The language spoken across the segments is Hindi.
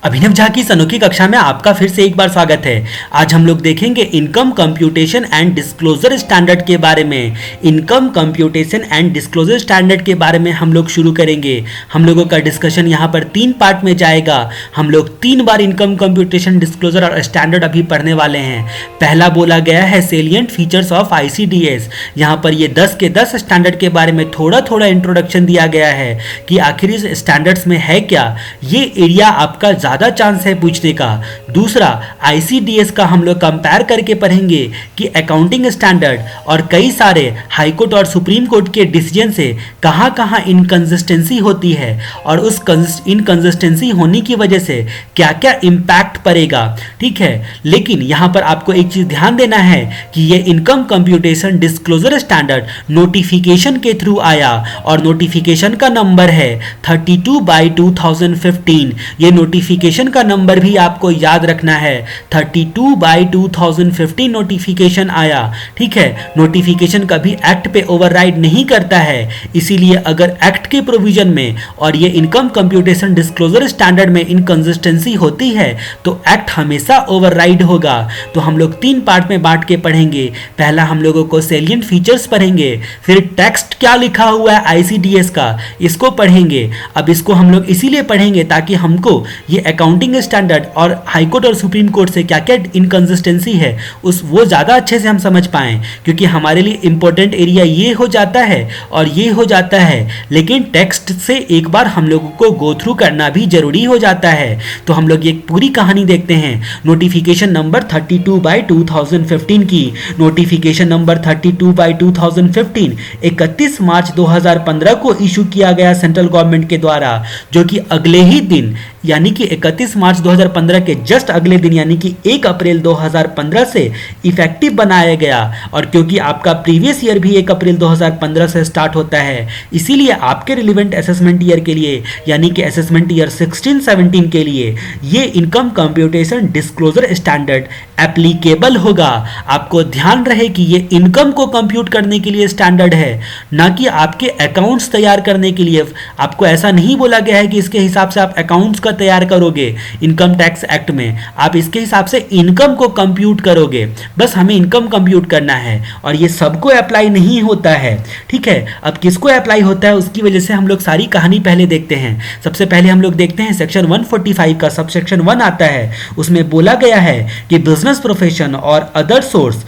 अभिनव झा की इस अनोखी कक्षा में आपका फिर से एक बार स्वागत है। आज हम लोग देखेंगे income computation and disclosure standard के बारे में। Income computation and disclosure standard के बारे में हम लोग शुरू करेंगे। हम लोगों का डिस्कशन यहाँ पर 3 पार्ट में जाएगा। हम लोग 3 बार इनकम कंप्यूटेशन डिस्क्लोजर और स्टैंडर्ड अभी पढ़ने वाले हैं। पहला बोला गया है सेलिएंट फीचर्स ऑफ ICDS। यहाँ पर ये 10 के 10 स्टैंडर्ड के बारे में थोड़ा थोड़ा इंट्रोडक्शन दिया गया है कि आखिर इस स्टैंडर्ड्स में है क्या। ये एरिया आपका ज़्यादा चांस है पूछने का। दूसरा ICDS का हम लोग कंपेयर करके पढ़ेंगे कि अकाउंटिंग स्टैंडर्ड और कई सारे हाई कोर्ट और सुप्रीम कोर्ट के डिसीजन से कहाँ कहाँ इनकंसिस्टेंसी होती है और उस इनकंसिस्टेंसी होने की वजह से क्या क्या इम्पैक्ट पड़ेगा। ठीक है, लेकिन यहाँ पर आपको एक चीज़ ध्यान देना है कि ये income computation disclosure standard notification के थ्रू आया और नोटिफिकेशन का नंबर है 32/2015। ये नोटिफिकेशन का नंबर भी आपको याद रखना है। 32/2015 नोटिफिकेशन आया। ठीक है, नोटिफिकेशन कभी एक्ट पे ओवरराइड नहीं करता है, इसीलिए अगर एक्ट के प्रोविजन में और ये इनकम कंप्यूटेशन डिस्क्लोजर स्टैंडर्ड में इनकंसिस्टेंसी होती है तो एक्ट हमेशा ओवरराइड होगा। तो हम लोग 3 पार्ट में बांट के पढ़ेंगे। पहला हम लोगों को सेलिएंट फीचर्स पढ़ेंगे, फिर टेक्स्ट क्या लिखा हुआ है ICDS का इसको पढ़ेंगे। अब इसको हम लोग इसीलिए पढ़ेंगे ताकि हमको ये अकाउंटिंग स्टैंडर्ड और हाई कोर्ट और सुप्रीम कोर्ट से क्या क्या इनकंसिस्टेंसी है वो ज़्यादा अच्छे से हम समझ पाएं, क्योंकि हमारे लिए इंपॉर्टेंट एरिया ये हो जाता है और ये हो जाता है, लेकिन टेक्स्ट से एक बार हम लोगों को गो थ्रू करना भी जरूरी हो जाता है। तो हम लोग ये पूरी कहानी देखते हैं। नोटिफिकेशन नंबर 32/2015 की नोटिफिकेशन नंबर 32/2015 31 मार्च 2015 को इशू किया गया सेंट्रल गवर्नमेंट के द्वारा, जो कि अगले ही दिन यानी कि 31 मार्च 2015 के जस्ट अगले दिन यानी कि 1 अप्रैल 2015 से इफेक्टिव बनाया गया। और क्योंकि आपका प्रीवियस ईयर भी 1 अप्रैल 2015 से स्टार्ट होता है, इसीलिए आपके रिलेवेंट असेसमेंट ईयर के लिए यानी कि असेसमेंट ईयर 16-17 के लिए ये income computation disclosure standard applicable होगा। आपको ध्यान रहे कि ये इनकम को कंप्यूट करने के लिए स्टैंडर्ड है, ना कि आपके अकाउंट्स तैयार करने के लिए। आपको ऐसा नहीं बोला गया है कि इसके हिसाब से आप अकाउंट्स का तैयार करोगे इनकम टैक्स एक्ट में, आप इसके हिसाब से इनकम को कंप्यूट करोगे। बस हमें इनकम कंप्यूट करना है और ये सबको अप्लाई नहीं होता है। ठीक है, अब किसको अप्लाई होता है उसकी वजह से हम लोग सारी कहानी पहले देखते हैं। सबसे पहले हम लोग देखते हैं सेक्शन 145 का सबसेक्शन 1 आता है। उसमें बोला गया है कि बिजनेस प्रोफेशन और अदर सोर्स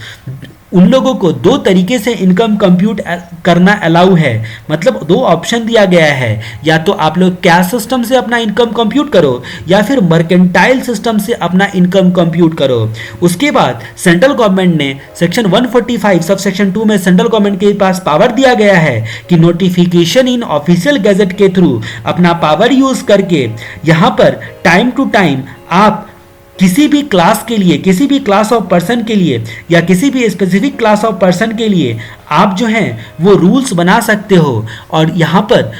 उन लोगों को 2 तरीके से इनकम कंप्यूट करना अलाउ है। मतलब 2 ऑप्शन दिया गया है, या तो आप लोग कैश सिस्टम से अपना इनकम कंप्यूट करो या फिर मर्केंटाइल सिस्टम से अपना इनकम कंप्यूट करो। उसके बाद सेंट्रल गवर्नमेंट ने सेक्शन 145 सब सेक्शन 2 में सेंट्रल गवर्नमेंट के पास पावर दिया गया है कि नोटिफिकेशन इन ऑफिशियल गैजेट के थ्रू अपना पावर यूज करके यहाँ पर टाइम टू टाइम आप किसी भी क्लास के लिए, किसी भी क्लास ऑफ पर्सन के लिए या किसी भी स्पेसिफिक क्लास ऑफ पर्सन के लिए आप जो हैं वो रूल्स बना सकते हो। और यहाँ पर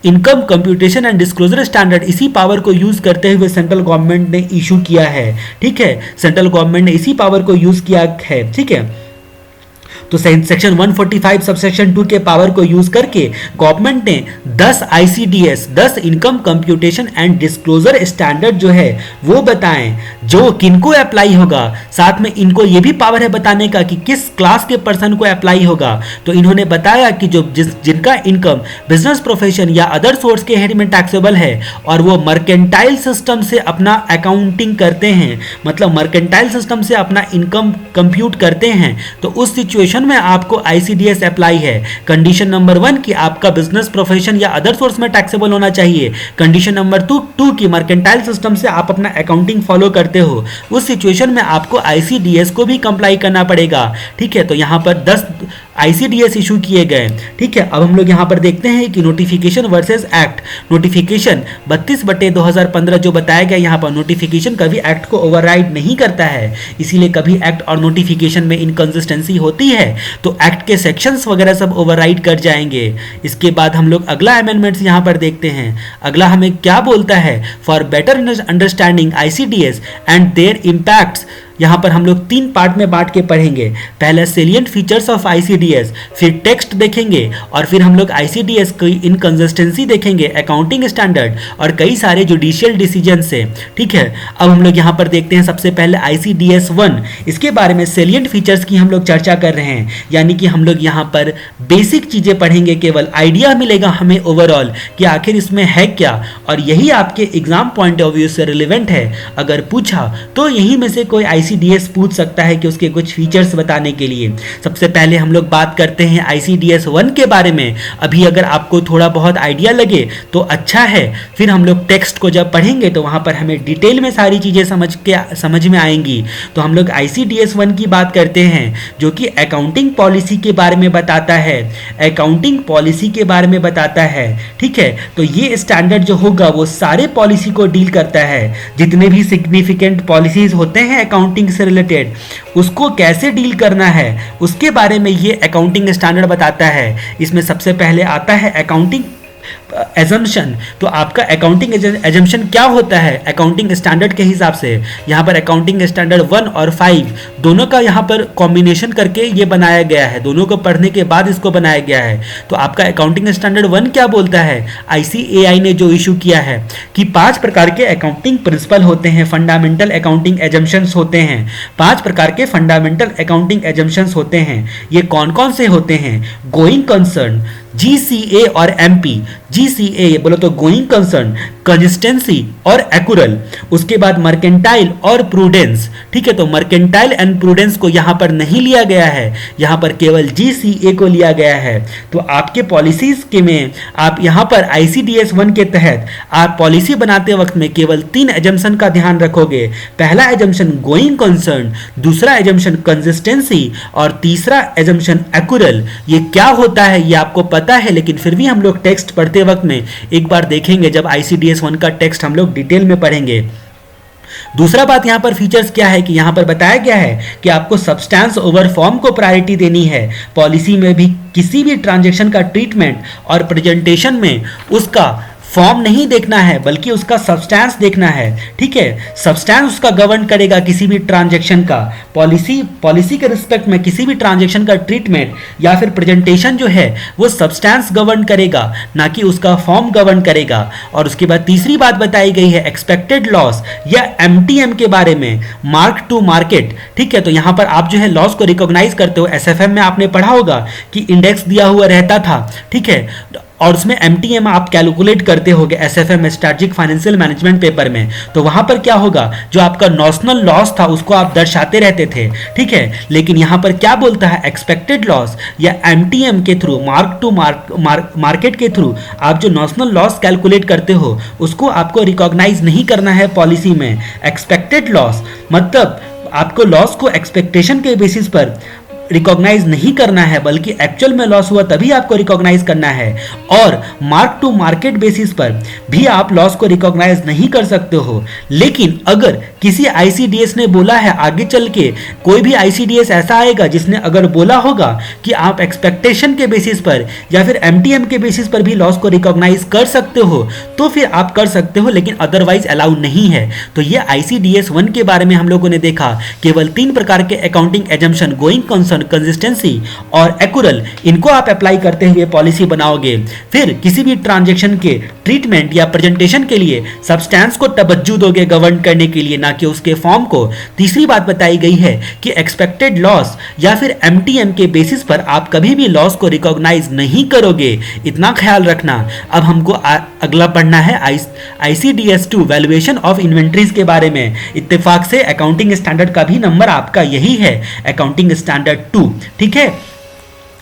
income computation and disclosure standard इसी पावर को यूज करते हुए सेंट्रल गवर्नमेंट ने इशू किया है। ठीक है, सेंट्रल गवर्नमेंट ने इसी पावर को यूज किया है। ठीक है, तो सेक्शन 145 सबसेक्शन 2 के पावर को यूज करके गवर्नमेंट ने 10 ICDS 10 income computation and disclosure standard जो है वो बताएं जो किनको अप्लाई होगा। साथ में इनको ये भी पावर है बताने का कि किस क्लास के पर्सन को अप्लाई होगा। तो इन्होंने बताया कि जिनका इनकम बिजनेस प्रोफेशन या अदर सोर्स के हेड में टैक्सेबल है और वो मर्केंटाइल सिस्टम से अपना अकाउंटिंग करते हैं, मतलब मर्केंटाइल सिस्टम से अपना इनकम कंप्यूट करते हैं, तो उस सिचुएशन में आपको ICDS अप्लाई है। कंडीशन नंबर 1 कि आपका बिजनेस प्रोफेशन या अदर सोर्स में टैक्सेबल होना चाहिए। कंडीशन नंबर 2 कि मर्केंटाइल सिस्टम से आप अपना अकाउंटिंग फॉलो करते हो। उस सिचुएशन में आपको ICDS को भी कंप्लाई करना पड़ेगा। ठीक है, तो यहाँ पर 10 ICDS इशू किए गए। ठीक है, अब हम लोग यहाँ पर देखते हैं कि नोटिफिकेशन वर्सेस एक्ट। नोटिफिकेशन 32/2015 जो बताया गया यहाँ पर, नोटिफिकेशन कभी एक्ट को ओवरराइड नहीं करता है, इसीलिए कभी एक्ट और नोटिफिकेशन में इनकंसिस्टेंसी होती है तो एक्ट के सेक्शंस वगैरह सब ओवरराइड कर जाएंगे। इसके बाद हम लोग अगला अमेंडमेंट्स यहाँ पर देखते हैं। अगला हमें क्या बोलता है, for better understanding ICDS and their impacts यहाँ पर हम लोग 3 पार्ट में बांट के पढ़ेंगे। पहले सेलिएंट फीचर्स ऑफ आईसीडीएस, फिर टेक्स्ट देखेंगे और फिर हम लोग आईसीडीएस की इनकंसिस्टेंसी देखेंगे, अकाउंटिंग स्टैंडर्ड और कई सारे जुडिशियल डिसीजन से। ठीक है, अब हम लोग यहाँ पर देखते हैं सबसे पहले आईसीडीएस 1। इसके बारे में सेलिएंट फीचर्स की हम लोग चर्चा कर रहे हैं, यानी कि हम लोग यहाँ पर बेसिक चीजें पढ़ेंगे, केवल आइडिया मिलेगा हमें ओवरऑल कि आखिर इसमें है क्या, और यही आपके एग्जाम पॉइंट ऑफ व्यू से रिलेवेंट है। अगर पूछा तो यही में से कोई आईसीडीएस पूछ सकता है कि उसके कुछ फीचर्स बताने के लिए। सबसे पहले हम लोग बात करते हैं आईसीडीएस 1 के बारे में। अभी अगर आपको थोड़ा बहुत आइडिया लगे तो अच्छा है, फिर हम लोग टेक्स्ट को जब पढ़ेंगे तो वहां पर हमें डिटेल में सारी चीजें समझ में आएंगी। तो हम लोग आईसीडीएस 1 की बात करते हैं, जो कि अकाउंटिंग पॉलिसी के बारे में बताता है, अकाउंटिंग पॉलिसी के बारे में बताता है। ठीक है, तो ये स्टैंडर्ड जो होगा वो सारे पॉलिसी को डील करता है। जितने भी सिग्निफिकेंट पॉलिसीज होते हैं अकाउंटिंग से रिलेटेड, उसको कैसे डील करना है उसके बारे में ये अकाउंटिंग स्टैंडर्ड बताता है। इसमें सबसे पहले आता है अकाउंटिंग एजम्पशन। तो आपका अकाउंटिंग एजम्पशन क्या होता है अकाउंटिंग स्टैंडर्ड के हिसाब से? यहाँ पर अकाउंटिंग स्टैंडर्ड 1 और 5 दोनों का यहाँ पर कॉम्बिनेशन करके ये बनाया गया है, दोनों को पढ़ने के बाद इसको बनाया गया है। तो आपका अकाउंटिंग स्टैंडर्ड 1 क्या बोलता है? आईसीएआई ने जो इशू किया है कि 5 प्रकार के अकाउंटिंग प्रिंसिपल होते हैं, फंडामेंटल अकाउंटिंग एजम्पशंस होते हैं। 5 प्रकार के फंडामेंटल अकाउंटिंग एजम्पशंस होते हैं। ये कौन कौन से होते हैं? गोइंग कंसर्न, जीसीए और एमपी। जीसीए बोलो तो गोइंग कंसर्न, कंसिस्टेंसी और एक्यूरल। उसके बाद मर्केंटाइल और प्रूडेंस। ठीक है, तो मर्केंटाइल एंड प्रूडेंस को यहां पर नहीं लिया गया है, यहां पर केवल जीसीए को लिया गया है। तो आपके पॉलिसीज के में आप यहां पर आईसीडीएस 1 के तहत आप पॉलिसी बनाते वक्त में केवल 3 एजम्पशन का ध्यान रखोगे। पहला एजम्पशन गोइंग कंसर्न, दूसरा एजम्पशन कंसिस्टेंसी और तीसरा एजम्पशन एक्यूरल। ये क्या होता है ये आपको पता है, लेकिन फिर भी हम लोग टेक्स्ट पढ़ते वक्त में एक बार देखेंगे जब आईसीडीएस 1 का टेक्स्ट हम लोग डिटेल में पढ़ेंगे। दूसरा बात यहां पर फीचर्स क्या है कि यहां पर बताया गया है कि आपको सब्सटेंस ओवर फॉर्म को प्रायोरिटी देनी है। पॉलिसी में भी किसी भी ट्रांजैक्शन का ट्रीटमेंट और प्रेजेंटेशन में उसका फॉर्म नहीं देखना है बल्कि उसका सब्सटेंस देखना है। ठीक है, सब्सटेंस उसका गवर्न करेगा किसी भी ट्रांजैक्शन का। पॉलिसी के रिस्पेक्ट में किसी भी ट्रांजैक्शन का ट्रीटमेंट या फिर प्रेजेंटेशन जो है वो सब्सटेंस गवर्न करेगा, ना कि उसका फॉर्म गवर्न करेगा। और उसके बाद तीसरी बात बताई गई है एक्सपेक्टेड लॉस या एमटीएम के बारे में, मार्क टू मार्केट। ठीक है, तो यहां पर आप जो है लॉस को रिकॉग्नाइज करते हो। एसएफएम में आपने पढ़ा होगा कि इंडेक्स दिया हुआ रहता था। ठीक है, और उसमें एमटीएम आप कैलकुलेट करते होगे SFM strategic financial management paper में। तो वहां पर क्या होगा, जो आपका नॉशनल लॉस था उसको आप दर्शाते रहते थे। ठीक है, लेकिन यहां पर क्या बोलता है एक्सपेक्टेड लॉस या एमटीएम के थ्रू, मार्क टू मार्केट के थ्रू आप जो नॉशनल लॉस कैलकुलेट करते हो उसको आपको रिकॉग्नाइज नहीं करना है पॉलिसी में। एक्सपेक्टेड लॉस मतलब आपको लॉस को एक्सपेक्टेशन के बेसिस पर रिकॉग्नाइज नहीं करना है, बल्कि एक्चुअल में लॉस हुआ तभी आपको रिकॉग्नाइज करना है। और मार्क टू मार्केट बेसिस पर भी आप लॉस को रिकॉग्नाइज नहीं कर सकते हो। लेकिन अगर किसी आईसीडीएस ने बोला है, आगे चल के कोई भी आईसीडीएस ऐसा आएगा जिसने अगर बोला होगा कि आप एक्सपेक्टेशन के बेसिस पर या फिर एमटीएम के बेसिस पर भी लॉस को रिकॉग्नाइज कर सकते हो, तो फिर आप कर सकते हो, लेकिन अदरवाइज अलाउ नहीं है। तो ये आईसीडीएस 1 के बारे में हम लोगों ने देखा, केवल 3 प्रकार के accounting assumption, going concern, consistency और एक्यूरल, इनको आप अप्लाई करते हुए पॉलिसी बनाओगे। फिर किसी भी ट्रांजैक्शन के ट्रीटमेंट या प्रेजेंटेशन के लिए सब्सटेंस को तवज्जो दोगे गवर्न करने के लिए, ना कि उसके फॉर्म को। तीसरी बात बताई गई है कि एक्सपेक्टेड लॉस या फिर एमटीएम के बेसिस पर आप कभी भी लॉस को रिकॉग्नाइज नहीं करोगे, इतना ख्याल रखना। अब हमको अगला पढ़ना है आईसीडीएस 2 वैल्यूएशन ऑफ इन्वेंट्रीज के बारे में। इत्तेफाक से अकाउंटिंग स्टैंडर्ड का भी नंबर आपका यही है, अकाउंटिंग स्टैंडर्ड 2। ठीक है,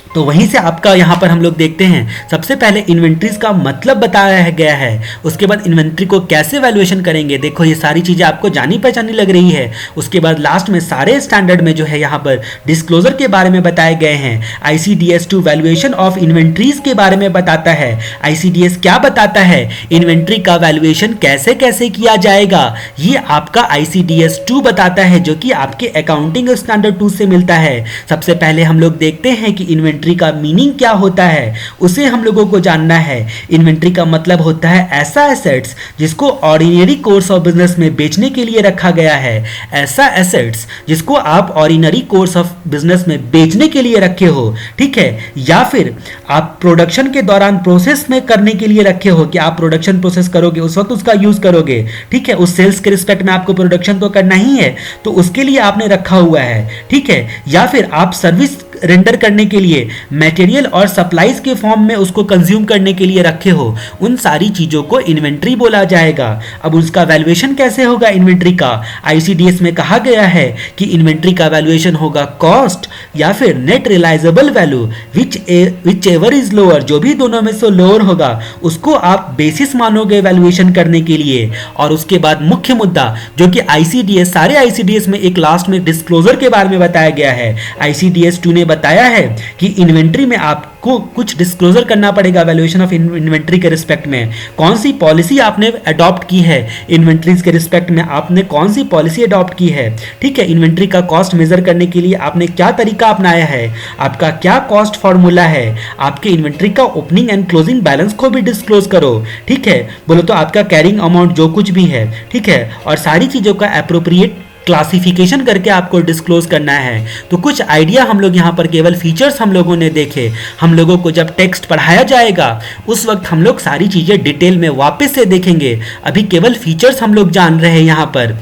तो वहीं से आपका यहां पर हम लोग देखते हैं सबसे पहले इन्वेंट्रीज का मतलब बताया गया है, उसके बाद इन्वेंट्री को कैसे वैल्यूएशन करेंगे। देखो ये सारी चीजें आपको जानी पहचानी लग रही है। उसके बाद लास्ट में सारे स्टैंडर्ड में जो है यहाँ पर डिस्क्लोजर के बारे में बताए गए हैं। आईसीडीएस 2 वैल्यूएशन ऑफ इन्वेंट्रीज के बारे में बताता है। आईसीडीएस क्या बताता है, इन्वेंट्री का वैल्यूएशन कैसे कैसे किया जाएगा, ये आपका आईसीडीएस 2 बताता है, जो कि आपके अकाउंटिंग स्टैंडर्ड 2 से मिलता है। सबसे पहले हम लोग देखते हैं कि इन्वेंट्री इन्वेंट्री का मीनिंग क्या होता है उसे हम लोगों को जानना है। इन्वेंट्री का मतलब होता है ऐसा एसेट्स जिसको ऑर्डिनरी कोर्स ऑफ बिजनेस में बेचने के लिए रखा गया है, ऐसा एसेट्स जिसको आप ऑर्डिनरी कोर्स ऑफ बिजनेस में बेचने के लिए रखे हो, ठीक है, या फिर आप प्रोडक्शन के दौरान प्रोसेस में करने के लिए रखे हो कि आप प्रोडक्शन प्रोसेस करोगे उस वक्त उसका यूज करोगे, ठीक है, उस सेल्स के रिस्पेक्ट में आपको प्रोडक्शन तो करना ही है तो उसके लिए आपने रखा हुआ है, ठीक है, या फिर आप सर्विस रेंडर करने के लिए मटेरियल और सप्लाईज के फॉर्म में उसको कंज्यूम करने के लिए रखे हो, उन सारी चीजों को इन्वेंट्री बोला जाएगा। अब उसका वैल्यूएशन कैसे होगा इन्वेंट्री का? आईसीडीएस में कहा गया है कि इन्वेंट्री का वैल्यूएशन होगा कॉस्ट या फिर net realisable value whichever is lower, जो भी दोनों में से लोअर होगा उसको आप बेसिस मानोगे वैल्यूएशन करने के लिए। और उसके बाद मुख्य मुद्दा जो कि आईसीडीएस सारे आईसीडीएस में एक लास्ट में डिस्क्लोजर के बारे में बताया गया है। आईसीडीएस 2 ने बताया है कि इन्वेंट्री में आपको कुछ डिस्क्लोजर करना पड़ेगा वैल्यूएशन ऑफ इन्वेंट्री के रिस्पेक्ट में। कौन सी पॉलिसी आपने अडॉप्ट की है इन्वेंट्रीज के रिस्पेक्ट में, आपने कौन सी पॉलिसी अडॉप्ट की है, ठीक है, इन्वेंट्री का कॉस्ट मेजर करने के लिए आपने क्या तरीका अपनाया है, आपका क्या कॉस्ट फॉर्मूला है, आपके इन्वेंट्री का ओपनिंग एंड क्लोजिंग बैलेंस को भी डिस्क्लोज करो, ठीक है, बोलो तो आपका कैरिंग अमाउंट जो कुछ भी है, ठीक है, और सारी चीजों का एप्रोप्रिएट क्लासिफिकेशन करके आपको डिस्क्लोज करना है। तो कुछ आइडिया हम लोग यहाँ पर केवल फीचर्स हम लोगों ने देखे। हम लोगों को जब टेक्स्ट पढ़ाया जाएगा उस वक्त हम लोग सारी चीजें डिटेल में वापस से देखेंगे, अभी केवल फीचर्स हम लोग जान रहे हैं यहाँ पर।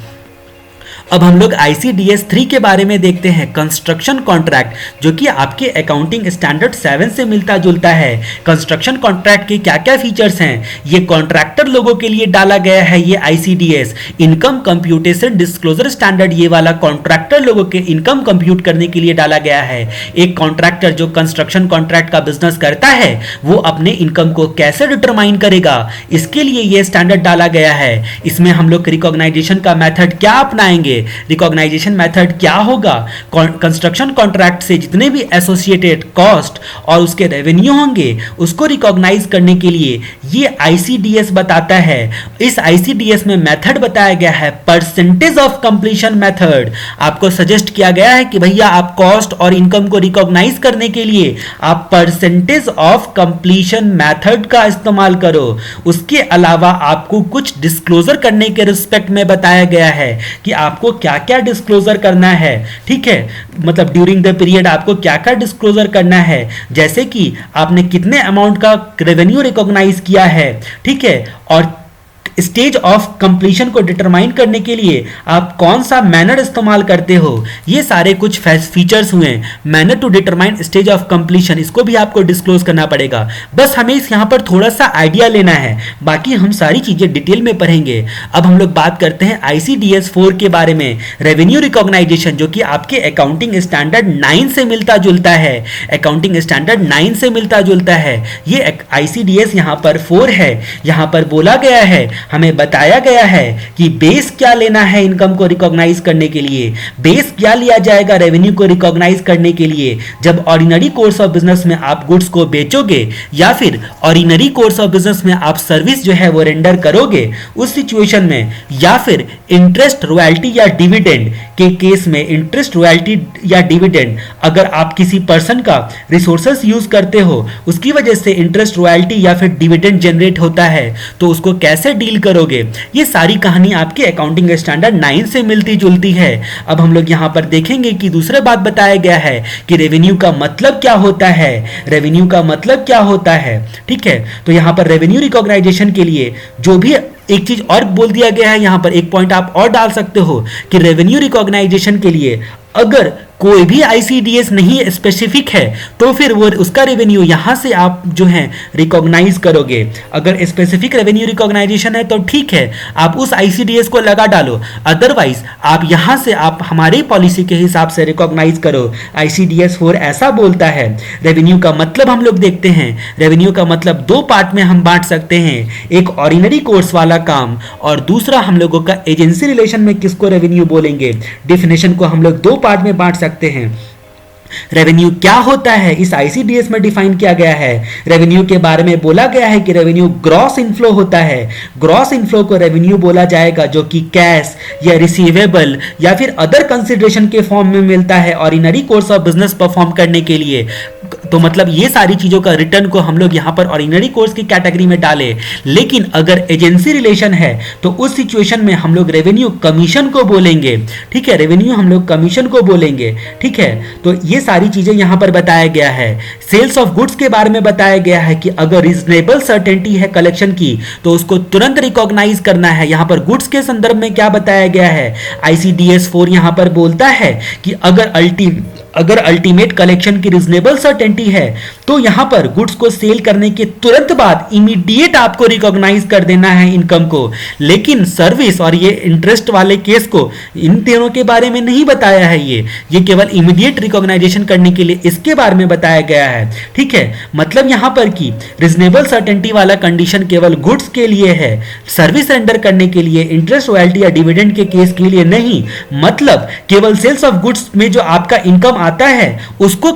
अब हम लोग आईसीडीएस 3 के बारे में देखते हैं, कंस्ट्रक्शन कॉन्ट्रैक्ट, जो कि आपके अकाउंटिंग स्टैंडर्ड 7 से मिलता जुलता है। कंस्ट्रक्शन कॉन्ट्रैक्ट के क्या क्या फीचर्स हैं, ये कॉन्ट्रैक्टर लोगों के लिए डाला गया है। ये ICDS income computation disclosure standard ये वाला कॉन्ट्रैक्टर लोगों के इनकम कंप्यूट करने के लिए डाला गया है। एक कॉन्ट्रैक्टर जो कंस्ट्रक्शन कॉन्ट्रैक्ट का बिजनेस करता है वो अपने इनकम को कैसे डिटरमाइन करेगा, इसके लिए ये स्टैंडर्ड डाला गया है। इसमें हम लोग रिकॉग्नाइजेशन का मेथड क्या अपनाएंगे, रिकॉग्नाइजेशन मेथड क्या होगा, कंस्ट्रक्शन कॉन्ट्रैक्ट से जितने भी एसोसिएटेड कॉस्ट और उसके रेवेन्यू होंगे उसको रिकॉग्नाइज करने के लिए ये आईसीडीएस बताता है। इस आईसीडीएस में मेथड बताया गया है परसेंटेज ऑफ कंप्लीशन मेथड। आपको सजेस्ट किया गया है कि भैया आप कॉस्ट और इनकम को रिकॉग्नाइज करने के लिए आप परसेंटेज ऑफ कंप्लीशन मेथड का इस्तेमाल करो। उसके अलावा आपको कुछ डिस्क्लोजर करने के रिस्पेक्ट में बताया गया है कि आपको क्या क्या डिस्क्लोजर करना है, ठीक है, मतलब ड्यूरिंग द पीरियड आपको क्या क्या डिस्क्लोजर करना है, जैसे कि आपने कितने अमाउंट का रेवेन्यू रिकॉग्नाइज किया है, ठीक है, और स्टेज ऑफ कंप्लीशन को डिटरमाइन करने के लिए आप कौन सा मैनर इस्तेमाल करते हो। ये सारे कुछ फीचर्स हुए। Manner to determine stage of completion, इसको भी आपको डिस्क्लोज करना पड़ेगा। बस हमें इस यहाँ पर थोड़ा सा आइडिया लेना है, बाकी हम सारी चीजें डिटेल में पढ़ेंगे। अब हम लोग बात करते हैं आईसीडीएस 4 के बारे में, रेवेन्यू रिकॉग्नाइजेशन, जो कि आपके अकाउंटिंग स्टैंडर्ड 9 से मिलता जुलता है। अकाउंटिंग स्टैंडर्ड 9 से मिलता जुलता है। ये आईसीडीएस यहाँ पर 4 है। यहाँ पर बोला गया है, हमें बताया गया है कि बेस क्या लेना है इनकम को रिकॉग्नाइज करने के लिए। बेस क्या लिया जाएगा रेवेन्यू को रिकॉग्नाइज करने के लिए, जब ऑर्डिनरी कोर्स ऑफ बिजनेस में आप गुड्स को बेचोगे या फिर ऑर्डिनरी कोर्स ऑफ बिजनेस में आप सर्विस जो है वो रेंडर करोगे, उस सिचुएशन में, या फिर इंटरेस्ट रॉयल्टी या डिविडेंड के केस में, इंटरेस्ट रॉयल्टी या डिविडेंड अगर आप किसी पर्सन का रिसोर्सेस यूज करते हो उसकी वजह से इंटरेस्ट रॉयल्टी या फिर डिविडेंड जनरेट होता है तो उसको कैसे डील करोगे, ये सारी कहानी आपके अकाउंटिंग स्टैंडर्ड 9 से मिलती जुलती है। अब हम लोग यहां पर देखेंगे कि दूसरा बात बताया गया है कि रेवेन्यू का मतलब क्या होता है। रेवेन्यू का मतलब क्या होता है, ठीक है, तो यहां पर रेवेन्यू रिकॉग्नाइजेशन के लिए जो भी एक चीज और बोल दिया गया है, यहां पर एक पॉइंट आप और डाल सकते हो कि रेवेन्यू रिकॉग्नाइजेशन के लिए अगर कोई भी आईसीडीएस नहीं स्पेसिफिक है तो फिर वो उसका रेवेन्यू यहां से आप जो है रिकॉग्नाइज करोगे। अगर स्पेसिफिक रेवेन्यू रिकॉग्नाइजेशन है तो ठीक है, आप उस आईसीडीएस को लगा डालो, अदरवाइज आप यहां से आप हमारी पॉलिसी के हिसाब से रिकॉग्नाइज करो। आईसीडीएस 4 ऐसा बोलता है। रेवेन्यू का मतलब हम लोग देखते हैं, रेवेन्यू का मतलब दो पार्ट में हम बांट सकते हैं, एक ऑर्डिनरी कोर्स वाला काम और दूसरा हम लोगों का एजेंसी रिलेशन में किसको रेवेन्यू बोलेंगे। डेफिनेशन को हम लोग दो पार्ट में बांट सकते हैं। रेवेन्यू क्या होता है इस आईसीडीएस में डिफाइन किया गया है। रेवेन्यू के बारे में बोला गया है कि रेवेन्यू ग्रॉस इनफ्लो होता है। ग्रॉस इनफ्लो को रेवेन्यू बोला जाएगा जो कि कैश या रिसीवेबल या फिर अदर कंसिडरेशन के फॉर्म में मिलता है ordinary course of business perform करने के लिए। तो मतलब ये सारी चीजों का रिटर्न को हम लोग यहां पर ऑर्डिनरी कोर्स की कैटेगरी में डाले। लेकिन अगर एजेंसी रिलेशन है तो उस सिचुएशन में हम लोग रेवेन्यू कमीशन को बोलेंगे, ठीक है, रेवेन्यू हम लोग कमीशन को बोलेंगे, ठीक है। तो ये सारी चीजें यहां पर बताया गया है। सेल्स ऑफ गुड्स के बारे में बताया गया है कि अगर रीजनेबल सर्टेनिटी है कलेक्शन की तो उसको तुरंत रिकॉग्नाइज करना है। यहां पर गुड्स के संदर्भ में क्या बताया गया है, ICDS 4 यहां पर बोलता है कि अगर अल्टीमेट कलेक्शन की रीजनेबल सर्टेनिटी है तो यहां पर गुड्स को सेल करने के तुरंत बाद इमीडिएट आपको रिकॉग्नाइज कर देना है इनकम को। लेकिन सर्विस और ये इंटरेस्ट वाले केस को इन तीनों के बारे में नहीं बताया है। ये केवल इमीडिएट रिकॉग्नाइजेशन करने के लिए इसके बारे में बताया गया है, ठीक है। मतलब यहां पर कि रीजनेबल सर्टेनिटी वाला कंडीशन केवल गुड्स के लिए है, सर्विस रेंडर करने के लिए, इंटरेस्ट, रॉयल्टी या डिविडेंड के केस के लिए नहीं। मतलब केवल सेल्स ऑफ गुड्स में जो आपका इनकम आता है उसको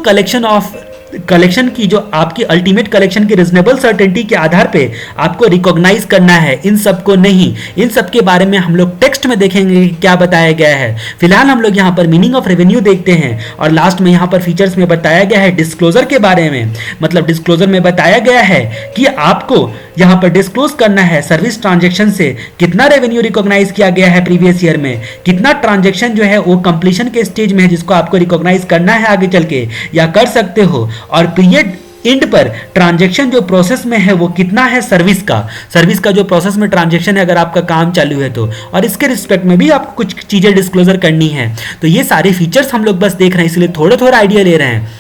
कलेक्शन की जो आपकी अल्टीमेट कलेक्शन की रीजनेबल सर्टेनिटी के आधार पे आपको रिकॉग्नाइज करना है, इन सब को नहीं। इन सब के बारे में हम लोग टेक्स्ट में देखेंगे कि क्या बताया गया है। फिलहाल हम लोग यहाँ पर मीनिंग ऑफ रेवेन्यू देखते हैं और लास्ट में यहाँ पर फीचर्स में बताया गया है डिस्क्लोजर के बारे में। मतलब डिस्क्लोजर में बताया गया है कि आपको यहाँ पर डिस्क्लोज करना है सर्विस ट्रांजेक्शन से कितना रेवेन्यू रिकॉग्नाइज किया गया है प्रीवियस ईयर में, कितना ट्रांजेक्शन जो है वो कंप्लीशन के स्टेज में है जिसको आपको रिकॉग्नाइज करना है आगे चल के या कर सकते हो, और पीरियड एंड पर ट्रांजैक्शन जो प्रोसेस में है वो कितना है सर्विस का जो प्रोसेस में ट्रांजैक्शन है अगर आपका काम चालू है तो, और इसके रिस्पेक्ट में भी आपको कुछ चीजें डिस्क्लोजर करनी है। तो ये सारे फीचर्स हम लोग बस देख रहे हैं, इसलिए थोड़ा आइडिया ले रहे हैं।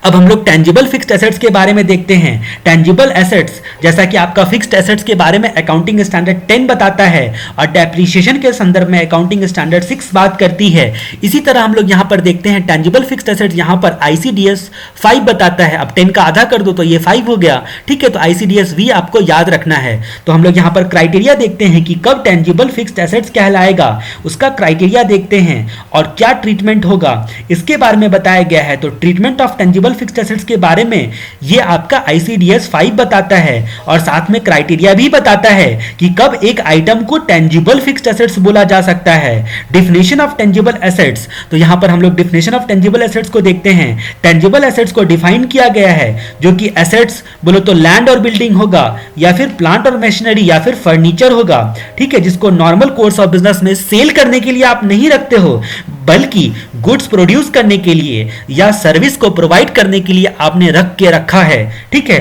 अब हम लोग टेंजिबल फिक्स्ड एसेट्स के बारे में देखते हैं। टेंजिबल एसेट्स जैसा कि आपका फिक्स्ड एसेट्स के बारे में अकाउंटिंग स्टैंडर्ड 10 बताता है और डेप्रिसिएशन के संदर्भ में अकाउंटिंग स्टैंडर्ड 6 बात करती है। इसी तरह हम लोग यहां पर देखते हैं टेंजिबल फिक्स्ड एसेट्स यहां पर ICDS 5 बताता है। अब 10 का आधा कर दो तो ये 5 हो गया, ठीक है। तो ICDS V आपको याद रखना है। तो हम लोग यहां पर क्राइटेरिया देखते हैं कि कब टेंजिबल फिक्स्ड एसेट्स कहलाएगा, उसका क्राइटेरिया देखते हैं और क्या ट्रीटमेंट होगा इसके बारे में बताया गया है। तो treatment of tangible fixed assets के बारे में ये आपका ICDS 5 बताता है और साथ में क्राइटेरिया भी बताता है कि कब एक आइटम को टेंजिबल फिक्स्ड एसेट्स बोला जा सकता है। डेफिनेशन ऑफ टेंजिबल एसेट्स, तो यहां पर हम लोग डेफिनेशन ऑफ टेंजिबल एसेट्स को देखते हैं। टेंजिबल एसेट्स को डिफाइन किया गया है जो कि एसेट्स बोलो तो लैंड और बिल्डिंग होगा या फिर प्लांट और मशीनरी या फिर फर्नीचर होगा, ठीक है, जिसको नॉर्मल कोर्स ऑफ बिजनेस में सेल करने के लिए आप नहीं रखते हो बल्कि गुड्स प्रोड्यूस करने के लिए या सर्विस को प्रोवाइड करने के लिए आपने रखा है, ठीक है।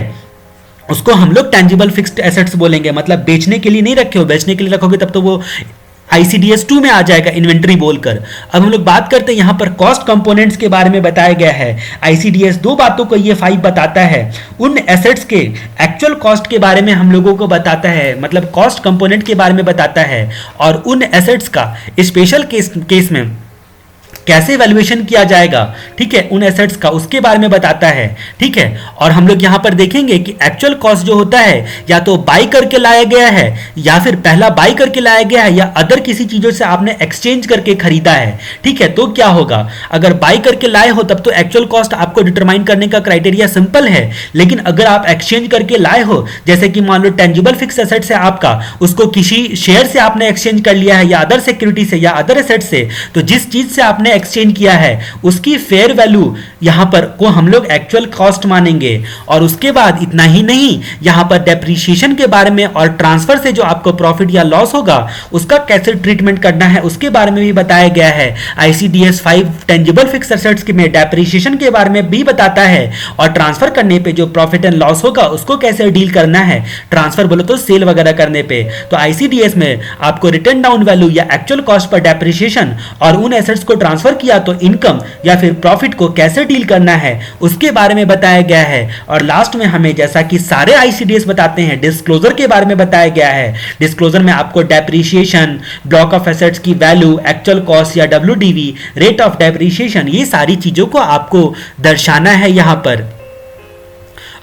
उसको हम लोग टेंजिबल फिक्स्ड एसेट्स बोलेंगे। मतलब बेचने के लिए नहीं रखे हो, बेचने के लिए रखोगे तब तो वो ICDS 2 में आ जाएगा इन्वेंट्री बोलकर। अब हम लोग बात करते हैं यहां पर कॉस्ट कंपोनेंट्स के बारे में बताया गया है। ICDS 2 बातों को ये 5 बताता है। उन एसेट्स के एक्चुअल कॉस्ट के बारे में हम लोगों को बताता है, मतलब कॉस्ट कंपोनेंट के बारे में बताता है और उन एसेट्स का स्पेशल केस में कैसे वैल्यूएशन किया जाएगा, ठीक है, उन एसेट्स का उसके बारे में बताता है, ठीक है। और हम लोग यहां पर देखेंगे कि एक्चुअल कॉस्ट जो होता है या तो बाई करके लाया गया है या फिर पहला बाई करके लाया गया है या अदर किसी चीजों से आपने एक्सचेंज करके खरीदा है, ठीक है। तो क्या होगा, अगर बाई करके लाए हो तब तो एक्चुअल कॉस्ट आपको डिटरमाइन करने का क्राइटेरिया सिंपल है। लेकिन अगर आप एक्सचेंज करके लाए हो, जैसे कि मान लो टेंजिबल फिक्स्ड एसेट्स है आपका, उसको किसी शेयर से आपने एक्सचेंज कर लिया है या अदर सिक्योरिटी से या अदर एसेट से, तो जिस चीज से आपने एक्सचेंज किया है उसकी फेयर वैल्यू यहां पर को हम लोग एक्चुअल कॉस्ट मानेंगे। और उसके बाद इतना ही नहीं, यहां पर डेप्रिसिएशन के बारे में और ट्रांसफर से जो आपको प्रॉफिट या लॉस होगा उसका कैसे ट्रीटमेंट करना है उसके बारे में भी बताया गया है। ICDS 5 टेंजिबल फिक्स्ड एसेट्स के में डेप्रिसिएशन के बारे में भी बताता है और ट्रांसफर करने पे जो प्रॉफिट एंड लॉस होगा उसको कैसे डील करना है, ट्रांसफर बोलो तो सेल वगैरह करने पे। तो ICDS में आपको रिटर्न डाउन वैल्यू या एक्चुअल कॉस्ट पर डेप्रिसिएशन और उन एसेट्स को ट्रांसफर किया तो इनकम या फिर प्रॉफिट को कैसे डील करना है उसके बारे में बताया गया है। और लास्ट में हमें जैसा कि सारे ICDS बताते हैं डिस्क्लोजर के बारे में बताया गया है। डिस्क्लोजर में आपको डेप्रिसिएशन, ब्लॉक ऑफ एसेट्स की वैल्यू, एक्चुअल कॉस्ट या WDV, रेट ऑफ डेप्रिसिएशन, ये सारी चीजों को आपको दर्शाना है यहां पर।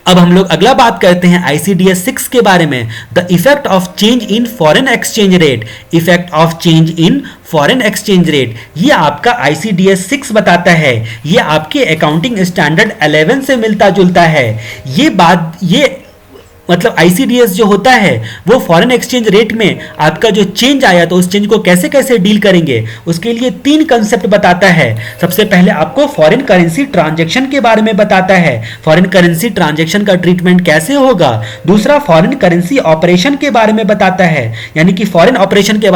अब हम लोग अगला बात करते हैं ICDS 6 के बारे में, the effect of change in foreign exchange rate. Effect of change in foreign exchange rate ये आपका ICDS 6 बताता है। ये आपके अकाउंटिंग स्टैंडर्ड 11 से मिलता जुलता है। ये मतलब आईसीडीएस जो होता है वो फॉरेन एक्सचेंज रेट में आपका जो चेंज आया तो उस चेंज को कैसे कैसे डील करेंगे, उसके लिए 3 कंसेप्ट बताता है। सबसे पहले आपको फॉरेन करेंसी ट्रांजैक्शन के बारे में बताता है, फॉरेन करेंसी ट्रांजैक्शन का ट्रीटमेंट कैसे होगा। दूसरा फॉरेन करेंसी ऑपरेशन के बारे में बताता है, यानी कि फॉरेन ऑपरेशन के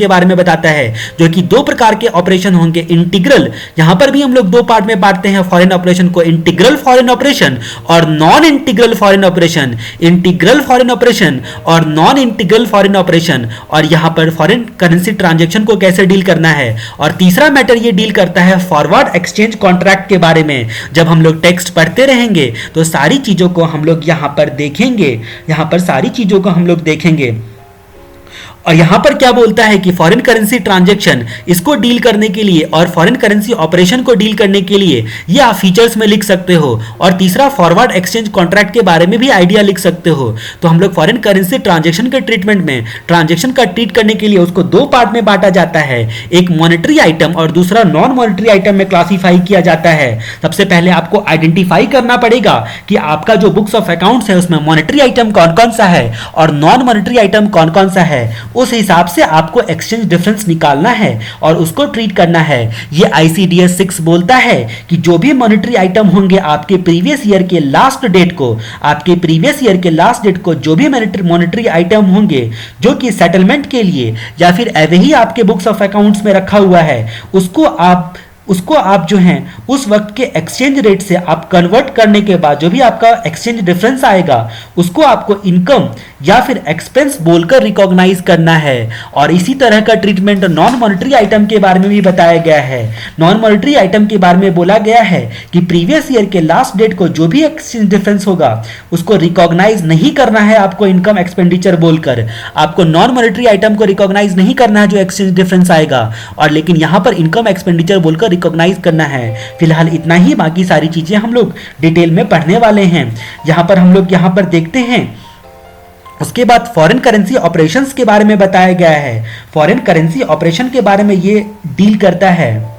बारे में बताता है, जो कि 2 प्रकार के ऑपरेशन होंगे। इंटीग्रल, यहां पर भी हम लोग 2 पार्ट में बांटते हैं फॉरेन ऑपरेशन को, इंटीग्रल फॉरेन ऑपरेशन और non integral foreign operation. Integral foreign operation और नॉन इंटीग्रल फॉरेन ऑपरेशन, और यहां पर फॉरेन करेंसी ट्रांजैक्शन को कैसे डील करना है। और तीसरा मैटर ये डील करता है फॉरवर्ड एक्सचेंज कॉन्ट्रैक्ट के बारे में। जब हम लोग टेक्स्ट पढ़ते रहेंगे तो सारी चीजों को हम लोग यहां पर देखेंगे, यहां पर सारी चीजों को हम लोग देखेंगे। और यहां पर क्या बोलता है कि फॉरेन करेंसी ट्रांजैक्शन इसको डील करने के लिए और फॉरेन करेंसी ऑपरेशन को डील करने के लिए ये आप फीचर्स में लिख सकते हो। और तीसरा फॉरवर्ड एक्सचेंज कॉन्ट्रैक्ट के बारे में भी आइडिया लिख सकते हो। तो हम लोग फॉरेन करेंसी ट्रांजैक्शन के ट्रीटमेंट में ट्रांजैक्शन का ट्रीट करने के लिए उसको 2 पार्ट में बांटा जाता है, एक मॉनेटरी आइटम और दूसरा नॉन मॉनेटरी आइटम में क्लासीफाई किया जाता है। सबसे पहले आपको आइडेंटिफाई करना पड़ेगा कि आपका जो बुक्स ऑफ अकाउंट्स है उसमें मॉनेटरी आइटम कौन कौन सा है और नॉन मॉनेटरी आइटम कौन कौन सा है। उस हिसाब से आपको एक्सचेंज डिफरेंस निकालना है और उसको ट्रीट करना है। ये आईसीडीएस 6 बोलता है कि जो भी मॉनेटरी आइटम होंगे आपके प्रीवियस ईयर के लास्ट डेट को जो भी मॉनेटरी आइटम होंगे जो कि सेटलमेंट के लिए या फिर ऐसे ही आपके बुक्स ऑफ अकाउंट्स में रखा हुआ है, उसको आप जो हैं उस वक्त के एक्सचेंज रेट से आप कन्वर्ट करने के बाद जो भी आपका एक्सचेंज डिफरेंस आएगा उसको आपको इनकम या फिर एक्सपेंस बोलकर रिकॉग्नाइज करना है। और इसी तरह का ट्रीटमेंट नॉन मॉनेटरी आइटम के बारे में भी बताया गया है। नॉन मॉनेटरी आइटम के बारे में बोला गया है कि प्रीवियस ईयर के लास्ट डेट को जो भी एक्सचेंज डिफरेंस होगा उसको रिकॉग्नाइज नहीं करना है आपको इनकम एक्सपेंडिचर बोलकर। आपको नॉन मॉनेटरी आइटम को रिकॉग्नाइज नहीं करना है जो एक्सचेंज डिफरेंस आएगा, और लेकिन यहां पर इनकम एक्सपेंडिचर बोलकर रिकॉग्नाइज करना है। फिलहाल इतना ही, बाकी सारी चीजें हम लोग डिटेल में पढ़ने वाले हैं। यहां पर हम लोग यहां पर देखते हैं, उसके बाद फॉरेन करेंसी ऑपरेशंस के बारे में बताया गया है। फॉरेन करेंसी ऑपरेशन के बारे में ये डील करता है।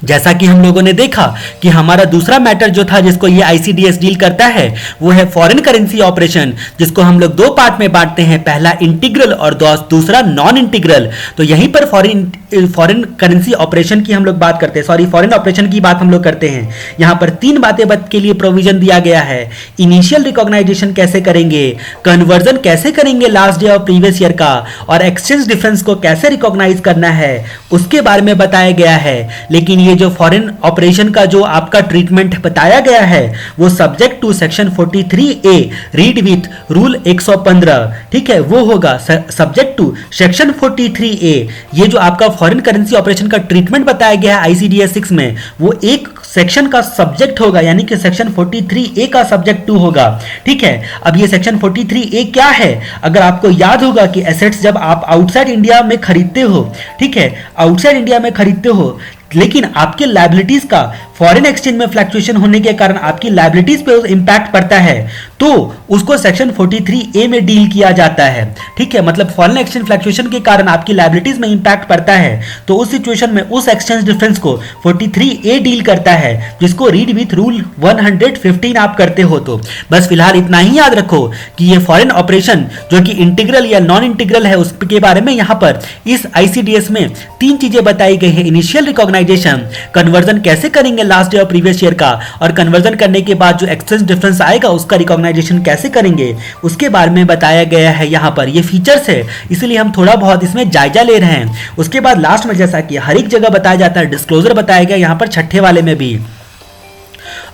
जैसा कि हम लोगों ने देखा कि हमारा दूसरा मैटर जो था जिसको ये आईसीडीएस डील करता है वो है फॉरेन करेंसी ऑपरेशन, जिसको हम लोग 2 पार्ट में बांटते हैं, पहला इंटीग्रल और दूसरा नॉन इंटीग्रल। तो यहीं पर फॉरेन करेंसी ऑपरेशन की हम लोग बात करते हैं, फॉरेन ऑपरेशन की बात हम लोग करते हैं। यहां पर 3 बातें के लिए प्रोविजन दिया गया है। इनिशियल रिकॉग्नाइजेशन कैसे करेंगे, कन्वर्जन कैसे करेंगे last day of previous year का, और एक्सचेंज डिफरेंस को कैसे रिकॉग्नाइज करना है उसके बारे में बताया गया है। लेकिन ये जो फॉरेन ऑपरेशन का जो आपका ट्रीटमेंट बताया गया है वो subject to section 43A read with rule 115, ठीक है, वो होगा सब्जेक्ट टू सेक्शन 43A। ये जो आपका फॉरेन करेंसी ऑपरेशन का ट्रीटमेंट बताया गया है आईसीडीएस 6 में वो एक सेक्शन का सब्जेक्ट होगा, यानी कि सेक्शन 43A का सब्जेक्ट 2 होगा। ठीक है, अब ये सेक्शन 43A क्या है? अगर आपको याद होगा कि एसेट्स जब आप आउटसाइड इंडिया में खरीदते हो, ठीक है, आउटसाइड इंडिया में खरीदते हो, लेकिन आपके लायबिलिटीज का फॉरेन एक्सचेंज में फ्लक्चुएशन होने के कारण आपकी लायबिलिटीज पे इंपैक्ट पड़ता है, तो उसको सेक्शन 43A में डील किया जाता है। ठीक है, मतलब फॉरेन एक्सचेंज फ्लक्चुएशन के कारण आपकी लायबिलिटीज में इंपैक्ट पड़ता है, तो उस सिचुएशन में उस एक्सचेंज डिफरेंस को 43A डील करता है, जिसको रीड विथ रूल 115 आप करते हो। तो बस फिलहाल इतना ही याद रखो कि ये फॉरेन ऑपरेशन जो कि इंटीग्रल या नॉन इंटीग्रल है उसके बारे में यहाँ पर इस आईसीडीएस में 3 चीजें बताई गई है। इनिशियल रिकॉग्नाइजेशन, कन्वर्जन कैसे करेंगे last day of previous year का, और कन्वर्जन करने के बाद जो एक्सचेंज डिफरेंस आएगा उसका रिकॉग्नाइजेशन कैसे करेंगे उसके बारे में बताया गया है। यहाँ पर ये फीचर्स है, इसलिए हम थोड़ा बहुत इसमें जायजा ले रहे हैं। उसके बाद लास्ट में जैसा कि हर एक जगह बताया जाता है डिस्क्लोजर बताया गया, यहाँ पर छठे वाले में भी।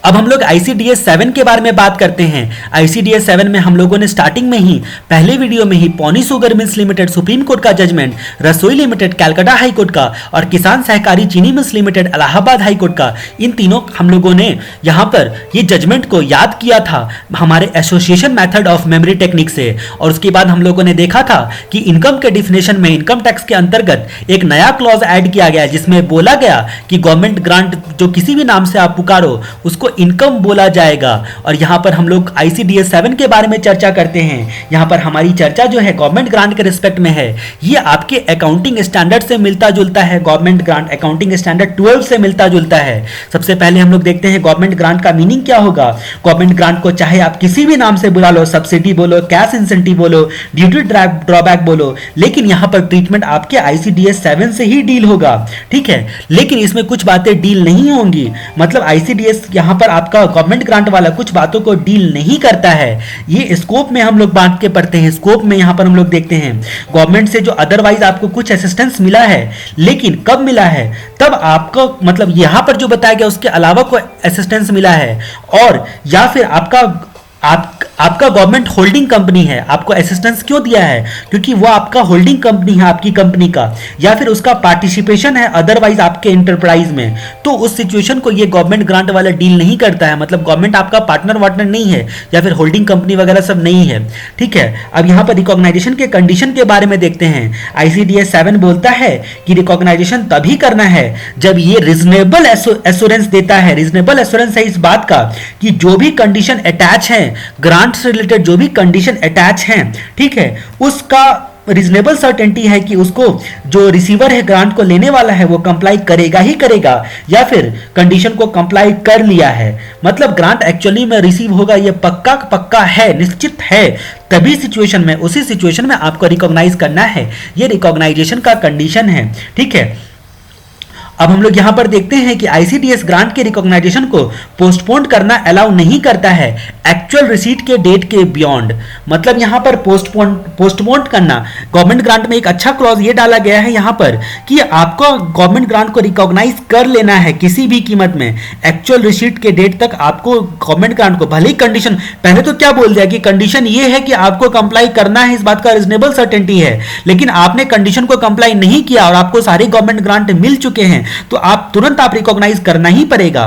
अब हम लोग आईसीडीएस 7 के बारे में बात करते हैं। आईसीडीएस 7 में हम लोगों ने स्टार्टिंग में ही पहले वीडियो में ही pony sugar mills limited supreme court का judgment, Rasoi limited Calcutta high court का, और Kisan Sahkari Chini mills limited Allahabad high court का, इन तीनों हम लोगों ने यहाँ पर ये जजमेंट को याद किया था हमारे association method of memory technique से। और उसके बाद हम लोगों ने देखा था कि इनकम के डिफिनेशन में इनकम टैक्स के अंतर्गत एक नया क्लॉज ऐड किया गया जिसमें बोला गया कि गवर्नमेंट ग्रांट जो किसी भी नाम से आप पुकारो उसको इनकम बोला जाएगा। और यहाँ पर हम लोग ICDS 7 के बारे में चर्चा करते हैं। यहाँ पर हमारी चर्चा जो है गवर्नमेंट ग्रांट के रिस्पेक्ट में है। ये आपके अकाउंटिंग स्टैंडर्ड से मिलता जुलता है, गवर्नमेंट ग्रांट अकाउंटिंग स्टैंडर्ड 12 से मिलता जुलता है। सबसे पहले हम लोग देखते हैं गवर्नमेंट ग्रांट का मीनिंग क्या होगा। गवर्नमेंट ग्रांट को चाहे आप किसी भी नाम से बुला लो, सब्सिडी बोलो, कैश इंसेंटिव बोलो, ड्यूटी ड्रॉबैक बोलो, लेकिन यहाँ पर ट्रीटमेंट आपके ICDS 7 से ही डील होगा, ठीक है। लेकिन इसमें कुछ बातें डील नहीं होंगी, मतलब ICDS यहाँ पर आपका गवर्नमेंट ग्रांट वाला कुछ बातों को डील नहीं करता है। ये स्कोप में हम लोग बांट के पढ़ते हैं। स्कोप में यहाँ पर हम लोग देखते हैं गवर्नमेंट से जो अदरवाइज आपको कुछ असिस्टेंस मिला है, लेकिन कब मिला है, तब आपको मतलब यहाँ पर जो बताया गया उसके अलावा कोई असिस्टेंस मिला है, और या फिर आपका गवर्नमेंट होल्डिंग कंपनी है, आपको असिस्टेंस क्यों दिया है, क्योंकि वो आपका होल्डिंग कंपनी है आपकी कंपनी का, या फिर उसका पार्टिसिपेशन है अदरवाइज आपके एंटरप्राइज में, तो उस सिचुएशन को ये गवर्नमेंट ग्रांट वाला डील नहीं करता है। मतलब गवर्नमेंट आपका पार्टनर वार्टनर नहीं है, या फिर होल्डिंग कंपनी वगैरह सब नहीं है, ठीक है। अब यहाँ पर रिकॉग्नाइजेशन के कंडीशन के बारे में देखते हैं। ICDS 7 बोलता है कि रिकॉग्नाइजेशन तभी करना है जब ये रीजनेबल एश्योरेंस देता है। रीजनेबल एश्योरेंस है इस बात का कि जो भी कंडीशन अटैच है, ग्रांट से रिलेटेड जो भी कंडीशन अटैच हैं, ठीक है, उसका रीजनेबल सर्टेनिटी है कि उसको जो रिसीवर है ग्रांट को लेने वाला है वो कंप्लाई करेगा ही करेगा, या फिर कंडीशन को कंप्लाई कर लिया है, मतलब ग्रांट एक्चुअली में रिसीव होगा, ये पक्का पक्का है, निश्चित है। तभी सिचुएशन में, उसी सिचुएशन में आपको रिकॉग्नाइज करना है। ये रिकॉग्नाइजेशन का कंडीशन है, ठीक है। अब हम लोग यहां पर देखते हैं कि ICDS ग्रांट के रिकॉग्नाइजेशन को पोस्टपोन करना अलाउ नहीं करता है एक्चुअल रिसीट के डेट के बियॉन्ड। मतलब यहां पर पोस्टपोन करना, गवर्नमेंट ग्रांट में एक अच्छा क्लॉज ये डाला गया है यहां पर कि आपको गवर्नमेंट ग्रांट को रिकॉग्नाइज कर लेना है किसी भी कीमत में। एक्चुअल रिसीट के डेट तक आपको गवर्नमेंट ग्रांट को, भले ही कंडीशन पहले तो क्या बोल दिया कि कंडीशन ये है कि आपको कंप्लाई करना है, इस बात का रीजनेबल सर्टेनिटी है, लेकिन आपने कंडीशन को कंप्लाई नहीं किया और आपको सारे गवर्नमेंट ग्रांट मिल चुके हैं, तो आप तुरंत रिकॉग्नाइज करना ही पड़ेगा,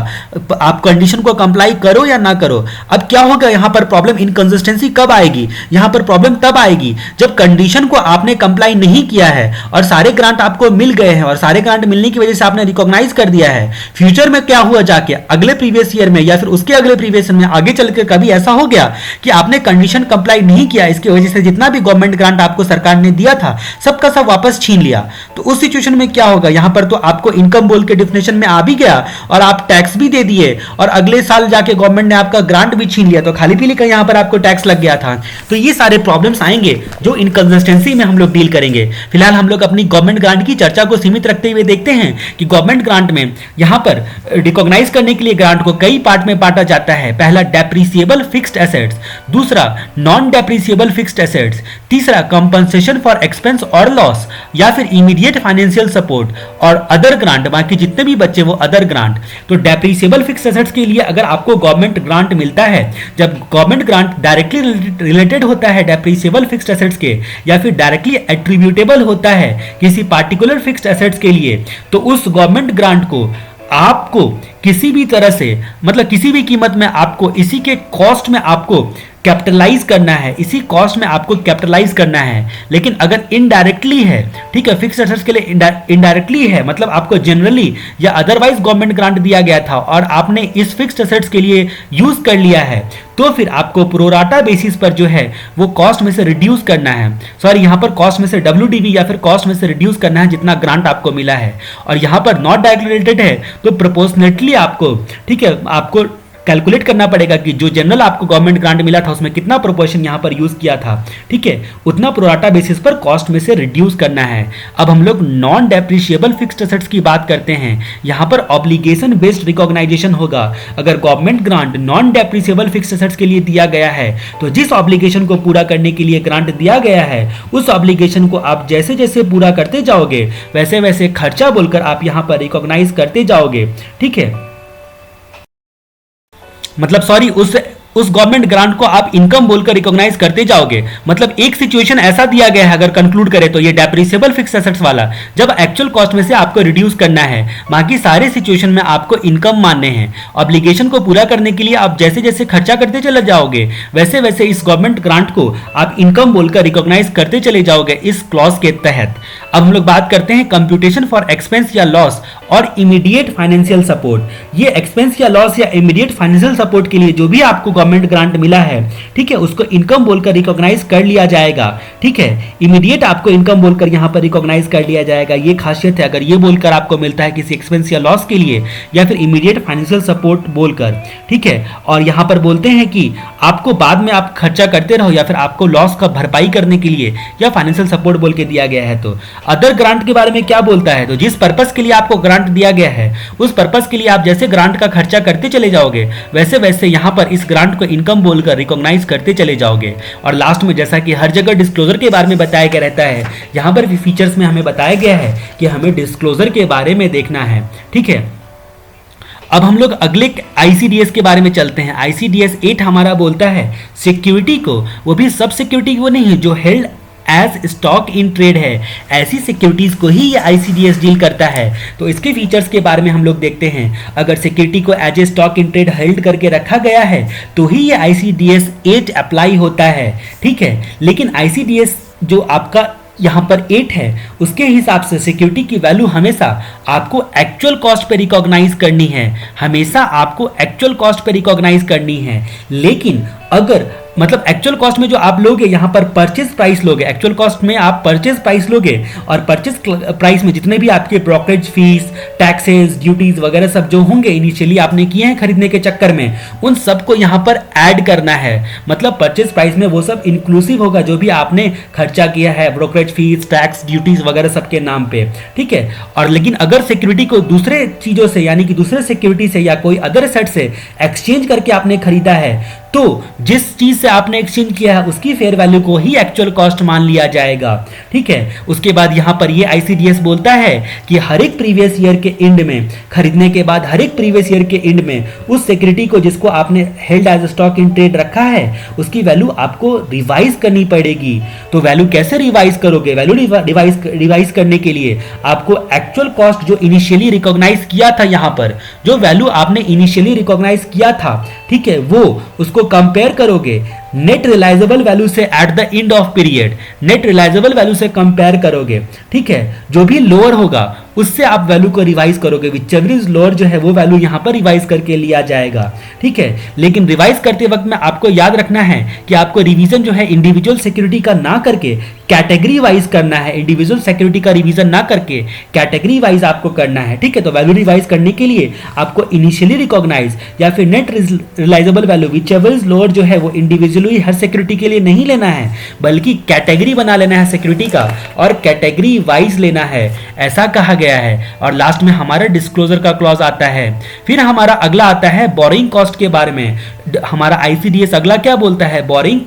आप कंडीशन को कंप्लाई करो या ना करो। अब क्या होगा यहां पर प्रॉब्लम, इनकंसिस्टेंसी कब आएगी, यहां पर प्रॉब्लम तब आएगी जब कंडीशन को आपने कंप्लाई नहीं किया है और सारे ग्रांट आपको मिल गए हैं, और सारे ग्रांट मिलने की वजह से आपने रिकॉग्नाइज कर दिया है। फ्यूचर में क्या हुआ, जाके अगले प्रीवियस ईयर में या फिर उसके अगले प्रीवियस ईयर में आगे चलकर कभी ऐसा हो गया कि आपने कंडीशन कंप्लाई नहीं किया, इसकी वजह से जितना भी गवर्नमेंट ग्रांट आपको सरकार ने दिया था सबका सब वापस छीन लिया, तो उस सिचुएशन में क्या होगा, यहां पर तो आपको इनकम बोल के डिफिनेशन में आ भी गया और आप टैक्स भी दे दिए, और अगले साल जाके गवर्नमेंट ने आपका ग्रांट भी छीन लिया, तो खाली पीली का यहां पर आपको टैक्स लग गया था। तो ये सारे प्रॉब्लम्स आएंगे जो इनकंसिस्टेंसी में हम लोग डील करेंगे। फिलहाल हम लोग अपनी गवर्नमेंट ग्रांट की चर्चा को सीमित रखते हुए देखते हैं कि गवर्नमेंट ग्रांट में यहां पर रिकॉग्नाइज करने के लिए ग्रांट को कई पार्ट में बांटा जाता है। पहला डेप्रिसिएबल फिक्स्ड एसेट्स, दूसरा नॉन डेप्रिसिएबल फिक्स्ड एसेट्स, तीसरा कंपनसेशन फॉर एक्सपेंस और लॉस या फिर इमीडिएट फाइनेंशियल सपोर्ट, और अदर ग्रांट, बाकी जितने भी बच्चे वो अदर ग्रांट। तो डेप्रिसिएबल फिक्स्ड एसेट्स के लिए अगर आपको गवर्नमेंट ग्रांट मिलता है, जब गवर्नमेंट ग्रांट डायरेक्टली रिलेटेड होता है डेप्रिसिएबल फिक्स्ड एसेट्स के, या फिर डायरेक्टली एट्रीब्यूटेबल होता है किसी पार्टिकुलर फिक्स्ड एसेट्स के लिए, तो उस गवर्नमेंट ग्रांट को आपको किसी भी तरह से, मतलब किसी भी कीमत में आपको इसी के कॉस्ट में आपको कैपिटलाइज करना है, इसी कॉस्ट में आपको कैपिटलाइज करना है। लेकिन अगर इनडायरेक्टली है, ठीक है, फिक्स्ड एसेट्स के लिए इनडायरेक्टली है, मतलब आपको जनरली या अदरवाइज गवर्नमेंट ग्रांट दिया गया था और आपने इस फिक्स्ड एसेट्स के लिए यूज कर लिया है, तो फिर आपको प्रोराटा बेसिस पर जो है वो कॉस्ट में से रिड्यूस करना है, सॉरी यहाँ पर कॉस्ट में से WDV या फिर कॉस्ट में से रिड्यूस करना है जितना ग्रांट आपको मिला है। और यहाँ पर नॉट डायरेक्टली रिलेटेड है तो प्रोपोर्शनेटली आपको, ठीक है, आपको कैलकुलेट करना पड़ेगा कि जो जनरल आपको गवर्नमेंट ग्रांट मिला था उसमें कितना प्रोपोर्शन यहां पर यूज किया था, ठीक है, उतना प्रोराटा बेसिस पर कॉस्ट में से रिड्यूस करना है। अब हम लोग नॉन डेप्रिशिएबल फिक्स्ड एसेट्स की बात करते हैं। यहां पर ऑब्लिगेशन बेस्ड रिकॉग्नाइजेशन होगा। अगर government grant non depreciable fixed assets के लिए दिया गया है तो जिस ऑब्लिगेशन को पूरा करने के लिए ग्रांट दिया गया है उस ऑब्लिगेशन को आप जैसे जैसे पूरा करते जाओगे वैसे वैसे खर्चा बोलकर आप यहां पर रिकॉग्नाइज करते जाओगे, ठीक है, मतलब सॉरी उस गवर्नमेंट ग्रांट को आप इनकम बोलकर रिकॉग्नाइज करते जाओगे। मतलब एक सिचुएशन ऐसा दिया गया है, अगर कंक्लूड करें तो ये डेप्रिसिएबल फिक्स एसेट्स वाला, जब एक्चुअल कॉस्ट में से आपको रिड्यूस करना है, बाकी सारे सिचुएशन में आपको इनकम मानने हैं। ऑब्लिगेशन को पूरा करने के लिए आप जैसे जैसे खर्चा करते चले जाओगे, वैसे वैसे इस गवर्नमेंट ग्रांट को आप इनकम बोलकर रिकॉग्नाइज करते चले जाओगे इस क्लॉज के तहत। अब हम लोग बात करते हैं कंप्यूटेशन फॉर एक्सपेंस या लॉस और इमीडिएट फाइनेंशियल सपोर्ट। ये एक्सपेंस या लॉस या इमीडिएट फाइनेंशियल सपोर्ट के लिए जो भी आपको गवर्नमेंट ग्रांट मिला है, ठीक है, उसको इनकम बोलकर रिकॉग्नाइज कर लिया जाएगा। ठीक है, इमीडिएट आपको इनकम बोलकर यहां पर रिकॉग्नाइज कर लिया जाएगा। ये खासियत है, अगर ये बोलकर आपको मिलता है किसी एक्सपेंस या लॉस के लिए, या फिर इमीडिएट फाइनेंशियल सपोर्ट बोलकर, ठीक है, और यहां पर बोलते हैं कि आपको बाद में आप खर्चा करते रहो या फिर आपको लॉस का भरपाई करने के लिए या फाइनेंशियल सपोर्ट बोल के दिया गया है। तो अदर ग्रांट के बारे में क्या बोलता है, तो जिस पर्पस के लिए आपको ग्रांट दिया गया है, उस पर्पस के लिए आप जैसे ग्रांट का खर्चा करते चले जाओगे, वैसे वैसे यहां पर इस ग्रांट को इनकम बोलकर रिकॉग्नाइज करते चले जाओगे। और लास्ट में, जैसा कि हर जगह डिस्क्लोजर के बारे में बताया गया रहता है, यहां पर भी फीचर्स में हमें बताया गया है कि हमें डिस्क्लोजर के बारे में देखना है। ठीक है, अब हम लोग अगले आईसीडीएस के बारे में चलते हैं। आईसीडीएस 8 हमारा बोलता है सिक्योरिटी को, वो भी सब सिक्योरिटी को नहीं, जो held as stock in trade है, ऐसी सिक्योरिटीज को ही ये आईसीडीएस डील करता है। तो इसके फीचर्स के बारे में हम लोग देखते हैं। अगर सिक्योरिटी को as a stock in trade held करके रखा गया है तो ही ये आईसीडीएस 8 अप्लाई होता है। ठीक है, लेकिन आईसीडीएस जो आपका यहाँ पर 8 है, उसके हिसाब से सिक्योरिटी की वैल्यू हमेशा आपको एक्चुअल कॉस्ट पे रिकॉग्नाइज करनी है, हमेशा आपको एक्चुअल कॉस्ट पे रिकॉग्नाइज करनी है। लेकिन अगर मतलब एक्चुअल कॉस्ट में जो आप लोगे, यहाँ पर परचेज प्राइस लोगे, एक्चुअल कॉस्ट में आप परचेज प्राइस लोगे, और परचेज प्राइस में जितने भी आपके ब्रोकरेज फीस, टैक्सेस, ड्यूटीज वगैरह सब जो होंगे इनिशियली आपने किए हैं खरीदने के चक्कर में, उन सबको यहाँ पर ऐड करना है। मतलब परचेज प्राइस में वो सब इंक्लूसिव होगा जो भी आपने खर्चा किया है, ब्रोकरेज फीस, टैक्स, ड्यूटीज वगैरह सबके नाम पे। ठीक है, और लेकिन अगर सिक्योरिटी को दूसरे चीजों से, यानी कि दूसरे सिक्योरिटी से या कोई अदर एसेट से एक्सचेंज करके आपने खरीदा है, तो जिस चीज से आपने एक्सचेंज किया है उसकी फेयर वैल्यू को ही एक्चुअल कॉस्ट मान लिया जाएगा। ठीक है, उसके बाद यहां पर ये आईसीडीएस बोलता है कि हर एक प्रीवियस ईयर के एंड में, खरीदने के बाद हर एक प्रीवियस ईयर के एंड में उस सिक्योरिटी को जिसको आपने held as stock in trade रखा है, उसकी वैल्यू आपको रिवाइज करनी पड़ेगी। तो वैल्यू कैसे रिवाइज करोगे? वैल्यू रिवाइज करने के लिए आपको एक्चुअल कॉस्ट जो इनिशियली रिकॉग्नाइज किया था, यहां पर जो वैल्यू आपने इनिशियली रिकॉग्नाइज किया था, ठीक है, वो उसको कंपेयर करोगे नेट रियलाइजेबल वैल्यू से at the end of period, net realisable value से कंपेयर करोगे। ठीक है, जो भी लोअर होगा उससे आप वैल्यू को रिवाइज करोगे, विचएवर इज लोअर जो है वो वैल्यू यहां पर रिवाइज करके लिया जाएगा। ठीक है, लेकिन रिवाइज करते वक्त में आपको याद रखना है कि आपको रिवीजन जो है इंडिविजुअल सिक्योरिटी का ना करके कैटेगरी वाइज करना है, इंडिविजुअल सिक्योरिटी का रिवीजन ना करके कैटेगरी वाइज आपको करना है। ठीक है, तो वैल्यू रिवाइज करने के लिए आपको इनिशियली रिकॉग्नाइज या फिर net realisable value whichever is lower जो है वो इंडिविजुअली हर सिक्योरिटी के लिए नहीं लेना है, बल्कि कैटेगरी बना लेना है सिक्योरिटी का और कैटेगरी वाइज लेना है, ऐसा कहा गया है। और लास्ट में हमारा डिस्क्लोजर का क्लॉज आता है। फिर हमारा अगला आता है बोरिंग कॉस्ट के बारे में। हमारा आईसीडीएस अगला क्या बोलता है? बोरिंग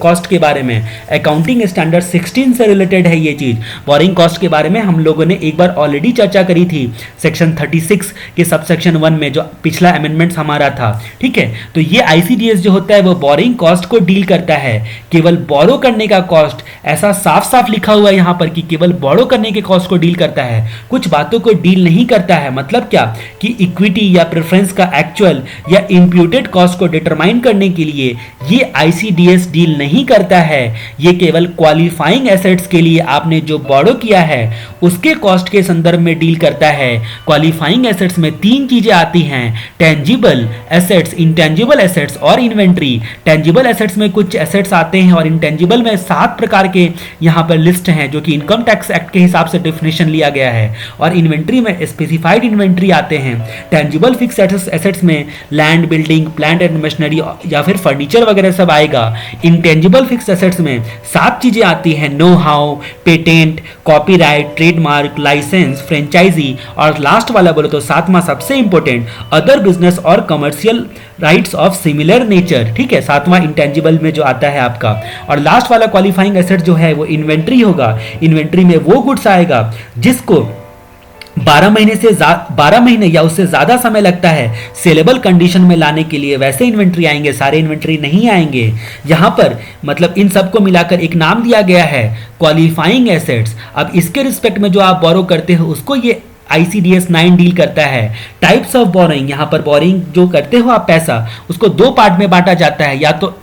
कॉस्ट के बारे में। अकाउंटिंग स्टैंडर्ड 16 से रिलेटेड है ये चीज। बोरिंग कॉस्ट के बारे में हम लोगों ने एक बार ऑलरेडी चर्चा करी थी सेक्शन 36 के सबसेक्शन 1 में, जो पिछला अमेंडमेंट हमारा था। ठीक है, तो ये आईसीडीएस जो होता है वो बोरिंग कॉस्ट को डील करता है। केवल बोरो करने का कॉस्ट, ऐसा साफ साफ लिखा हुआ है यहां पर कि केवल बोरो करने के कॉस्ट को डील करता है, कुछ बातों को डील नहीं करता है। मतलब क्या कि इक्विटी या प्रेफरेंस का एक्चुअल या इंप्यूटेड कॉस्ट को डिटरमाइन करने के लिए ये आईसीडीएस डील नहीं करता है। ये केवल क्वालिफाइंग एसेट्स के लिए आपने जो बोरो किया है उसके कॉस्ट के संदर्भ में डील करता है। क्वालिफाइंग एसेट्स में 3 चीजें आती हैं, टेंजिबल एसेट्स, इंटेंजिबल एसेट्स और इन्वेंट्री। टेंजिबल एसेट्स में कुछ एसेट्स आते हैं और इंटेंजिबल में 7 प्रकार के यहां पर लिस्ट हैं, जो कि इनकम टैक्स एक्ट के हिसाब से डेफिनेशन लिया गया है। और इन्वेंट्री में स्पेसिफाइड इन्वेंट्री आते हैं। टेंजिबल फिक्स एसेट्स में land, building, plant and machinery या फिर फर्नीचर वगैरह सब आएगा। इंटेंजिबल फिक्स एसेट्स में 7 चीजें आती हैं, know how, patent, copyright, trademark, licence, franchisee, और लास्ट वाला बोलो तो 7वां सबसे इंपॉर्टेंट, अदर बिजनेस और commercial rights of similar nature. ठीक है, 7वां इंटेंजिबल में जो आता है आपका। और लास्ट वाला क्वालिफाइंग एसेट जो है वो इन्वेंट्री होगा। इन्वेंट्री में वो गुड्स आएगा जिसको 12 महीने या उससे ज़्यादा समय लगता है सेलेबल कंडीशन में लाने के लिए, वैसे इन्वेंट्री आएंगे, सारे इन्वेंट्री नहीं आएंगे। यहाँ पर मतलब इन सबको मिलाकर एक नाम दिया गया है क्वालिफाइंग एसेट्स। अब इसके रिस्पेक्ट में जो आप बोरो करते हो उसको ये ICDS 9 डील करता है। टाइप्स ऑफ बोरोइंग, यहाँ पर बोरिंग जो करते हो आप पैसा, उसको दो पार्ट में बांटा जाता है। या तो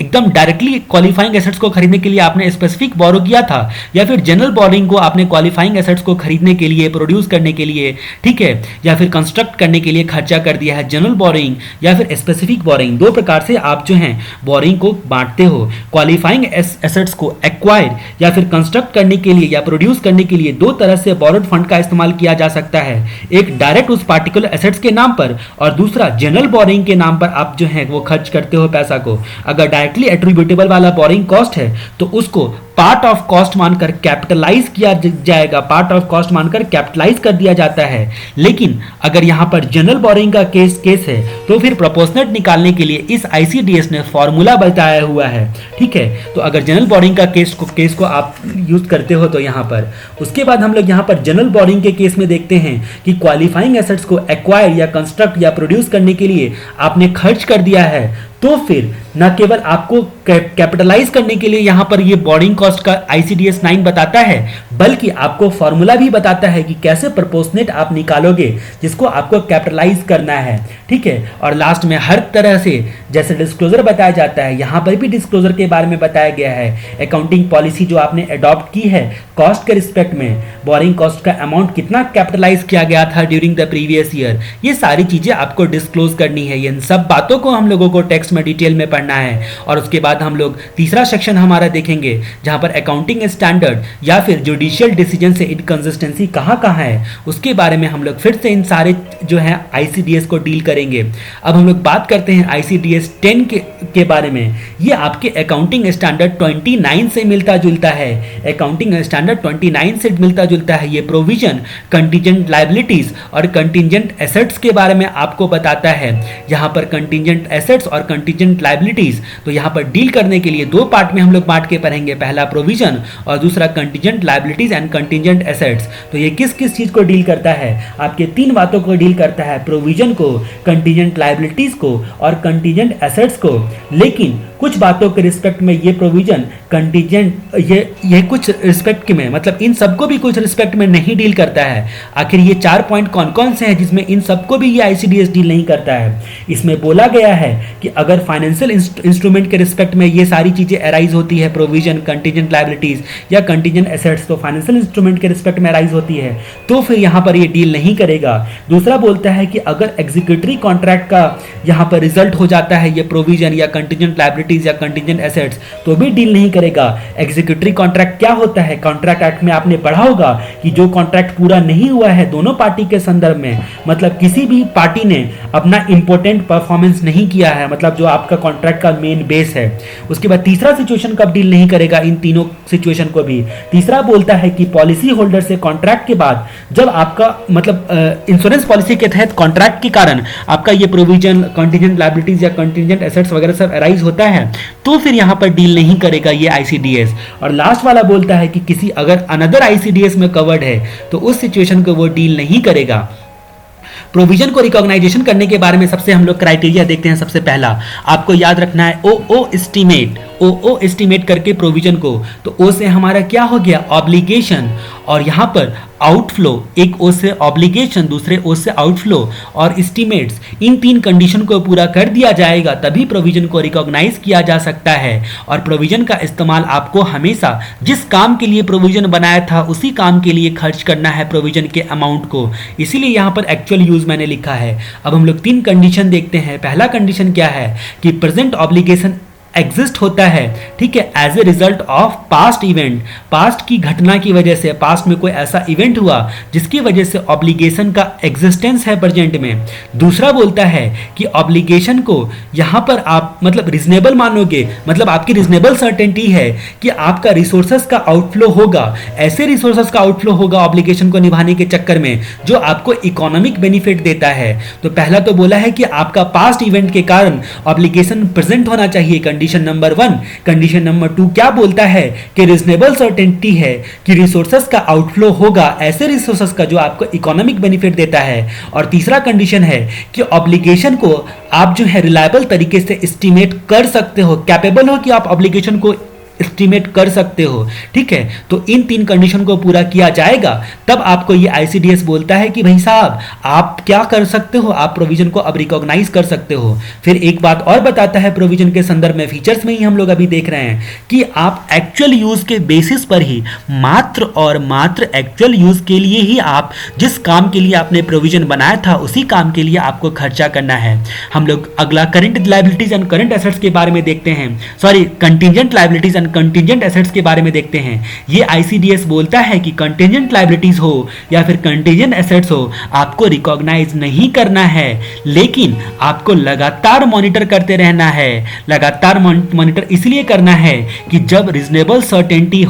एकदम डायरेक्टली क्वालिफाइंग एसेट्स को खरीदने के लिए आपने स्पेसिफिक बोरो किया था, या फिर जनरल बोरिंग को आपने क्वालिफाइंग एसेट्स को खरीदने के लिए, प्रोड्यूस करने के लिए, ठीक है, या फिर कंस्ट्रक्ट करने के लिए खर्चा कर दिया है। जनरल बोरिंग या फिर स्पेसिफिक बोरिंग, दो प्रकार से आप जो हैं बोरिंग को बांटते हो। क्वालिफाइंग एसेट्स को एक्वायर या फिर कंस्ट्रक्ट करने के लिए या प्रोड्यूस करने के लिए दो तरह से बोरोड फंड का इस्तेमाल किया जा सकता है। एक डायरेक्ट उस पार्टिकुलर एसेट्स के नाम पर, और दूसरा जनरल बोरिंग के नाम पर आप जो है वो खर्च करते हो पैसा को। अगर डायरेक्टली एट्रीब्यूटेबल वाला बोरिंग कॉस्ट है तो उसको पार्ट ऑफ कॉस्ट मानकर कैपिटलाइज किया जाएगा, पार्ट ऑफ कॉस्ट मानकर कैपिटलाइज कर दिया जाता है। लेकिन अगर यहां पर जनरल बोरिंग का केस है तो फिर प्रोपोर्शनेट निकालने के लिए इस ICDS ने फॉर्मूला बताया हुआ है, ठीक है। तो अगर जनरल बोरिंग का केस को आप यूज करते हो तो यहां पर, उसके बाद हम लोग यहां पर जनरल बोरिंग के केस में देखते हैं कि क्वालिफाइंग एसेट्स को एक्वायर या कंस्ट्रक्ट या प्रोड्यूस करने के लिए आपने खर्च कर दिया है, तो फिर न केवल आपको कैपिटलाइज करने के लिए यहां पर ये बोरिंग कॉस्ट का ICDS 9 बताता है, बल्कि आपको फॉर्मूला भी बताता है कि कैसे प्रोपोर्शनेट आप निकालोगे जिसको आपको कैपिटलाइज करना है, ठीक है। और लास्ट में हर तरह से जैसे डिस्क्लोजर बताया जाता है, यहां पर भी डिस्क्लोजर के बारे में बताया गया है। अकाउंटिंग पॉलिसी जो आपने अडॉप्ट की है कॉस्ट के रिस्पेक्ट में, बोरिंग कॉस्ट का अमाउंट कितना कैपिटलाइज किया गया था ड्यूरिंग द प्रीवियस ईयर, ये सारी चीजें आपको डिस्क्लोज करनी है। इन सब बातों को हम लोगों को टेक्स्ट में डिटेल में पढ़ना है। और उसके बाद हम लोग तीसरा सेक्शन हमारा देखेंगे जहां पर अकाउंटिंग स्टैंडर्ड या फिर जुडिशियल डिसीजन से इनकंसिस्टेंसी कहां है, उसके बारे में हम लोग फिर से इन सारे जो है ICDS को डील करेंगे। अब हम लोग बात करते हैं ICDS 10 के बारे में। ये आपके अकाउंटिंग स्टैंडर्ड 29 से मिलता जुलता है। अकाउंटिंग स्टैंडर्ड 29 से मिलता जुलता है। ये प्रोविजन कंटीजेंट लायबिलिटीज और कंटीजेंट एसेट्स के बारे में आपको बताता है। यहाँ पर कंटीजेंट एसेट्स और कंटीजेंट लायबिलिटीज, तो यहाँ पर डील करने के लिए दो पार्ट में हम लोग बांट के पढ़ेंगे, पहला प्रोविजन और दूसरा contingent liabilities and contingent assets. तो ये किस किस चीज को डील करता है, आपके तीन बातों को डील करता है, प्रोविजन को, कंटीजेंट लायबिलिटीज को और कंटीजेंट एसेट्स को। लेकिन कुछ बातों के रिस्पेक्ट में ये प्रोविजन कंटीजेंट ये कुछ रिस्पेक्ट में, मतलब इन सबको भी कुछ रिस्पेक्ट में नहीं डील करता है। आखिर ये 4 पॉइंट कौन कौन से हैं जिसमें इन सबको भी ये ICDS डील नहीं करता है। इसमें बोला गया है कि अगर फाइनेंशियल इंस्ट्रूमेंट के रिस्पेक्ट में ये सारी चीजें अराइज होती है, प्रोविजन, कंटीजेंट लायबिलिटीज या कंटीजेंट एसेट्स, तो फाइनेंशियल इंस्ट्रूमेंट के रिस्पेक्ट में अराइज होती है, तो फिर यहाँ पर ये डील नहीं करेगा। दूसरा बोलता है कि अगर एग्जीक्यूटरी कॉन्ट्रैक्ट का यहाँ पर रिजल्ट हो जाता है ये प्रोविजन या कंटीजेंट लायबिलिटीज या कंटीजेंट एसेट्स, तो भी डील नहीं करेगा। एग्जीक्यूटरी कॉन्ट्रैक्ट क्या होता है, कॉन्ट्रैक्ट एक्ट में आपने पढ़ा होगा कि जो कॉन्ट्रैक्ट पूरा नहीं हुआ है दोनों पार्टी के संदर्भ में, मतलब किसी भी पार्टी ने अपना इंपॉर्टेंट परफॉर्मेंस नहीं किया है, मतलब जो आपका कॉन्ट्रैक्ट का मेन बेस है। उसके बाद तीसरा सिचुएशन कब डील नहीं करेगा, इन तीनों सिचुएशन को भी। तीसरा बोलता है कि पॉलिसी होल्डर से कॉन्ट्रैक्ट के बाद जब आपका मतलब इंश्योरेंस पॉलिसी के तहत कॉन्ट्रैक्ट के कारण आपका ये प्रोविजन, कंटीजेंट लायबिलिटीज या कंटीजेंट एसेट्स वगैरह सब अराइज होता है, तो फिर यहां पर डील नहीं करेगा ये ICDS। और लास्ट वाला बोलता है कि किसी अगर अनदर ICDS में कवर्ड है तो उस सिचुएशन को वो डील नहीं करेगा। प्रोविजन को रिकॉग्नाइजेशन करने के बारे में सबसे हम लोग क्राइटेरिया देखते हैं। सबसे पहला आपको याद रखना है ओ एस्टीमेट करके प्रोविजन को, तो ओ से हमारा क्या हो गया, ऑब्लिगेशन, और यहाँ पर आउटफ्लो, एक ओ से ऑब्लिगेशन, दूसरे ओ से आउटफ्लो और एस्टीमेट्स, इन तीन कंडीशन को पूरा कर दिया जाएगा तभी प्रोविजन को रिकॉग्नाइज किया जा सकता है। और प्रोविजन का इस्तेमाल आपको हमेशा जिस काम के लिए प्रोविजन बनाया था उसी काम के लिए खर्च करना है प्रोविजन के अमाउंट को, इसीलिए यहाँ पर एक्चुअल यूज मैंने लिखा है। अब हम लोग तीन कंडीशन देखते हैं। पहला कंडीशन क्या है कि प्रेजेंट ऑब्लिगेशन एग्जिस्ट होता है, ठीक है, as a result of past event, past की घटना की वजह से, पास्ट में कोई ऐसा इवेंट हुआ जिसकी वजह से ऑब्लिगेशन का एग्जिस्टेंस है प्रेजेंट में। दूसरा बोलता है कि ऑब्लिगेशन को यहां पर आप मतलब रिजनेबल मानोगे, मतलब आपकी रिजनेबल सर्टेनिटी है कि आपका रिसोर्सेस का आउटफ्लो होगा, ऐसे रिसोर्सेस का आउटफ्लो होगा ऑब्लिगेशन को निभाने के चक्कर में जो आपको इकोनॉमिक बेनिफिट देता है। तो पहला तो बोला है कि आपका पास्ट इवेंट के कारण ऑब्लिगेशन प्रेजेंट होना चाहिए, condition condition number 1। Condition number 2 क्या बोलता है कि रीजनेबल सर्टेनिटी है कि रिसोर्सेस का आउटफ्लो होगा, ऐसे रिसोर्सेस का जो आपको इकोनॉमिक बेनिफिट देता है। और तीसरा कंडीशन है कि ऑब्लिगेशन को आप जो है रिलायबल तरीके से एस्टिमेट कर सकते हो, कैपेबल हो कि आप ऑब्लिगेशन को एस्टिमेट कर सकते हो। ठीक है, तो इन 3 कंडीशन को पूरा किया जाएगा तब आपको ये आईसीडीएस बोलता है कि भाई साहब आप क्या कर सकते हो, आप प्रोविजन को अब रिकॉग्नाइज कर सकते हो। फिर एक बात और बताता है प्रोविजन के संदर्भ में, फीचर्स में ही हम लोग अभी देख रहे हैं कि आप एक्चुअल यूज के बेसिस पर ही, मात्र और मात्र एक्चुअल यूज के लिए ही आप जिस काम के लिए आपने प्रोविजन बनाया था उसी काम के लिए आपको खर्चा करना है। हम लोग अगला current liabilities and current assets के बारे में देखते हैं, sorry contingent liabilities and contingent assets के बारे में देखते हैं। ये आईसीडीएस बोलता है कि कंटिजेंट लायबिलिटीज हो या फिर कंटिजेंट एसेट्स हो, आपको रिकॉग्नाइज नहीं करना है, लेकिन आपको लगातार मॉनिटर करते रहना है। लगातार मॉनिटर इसलिए करना है कि जब रीजनेबल सर्टेनिटी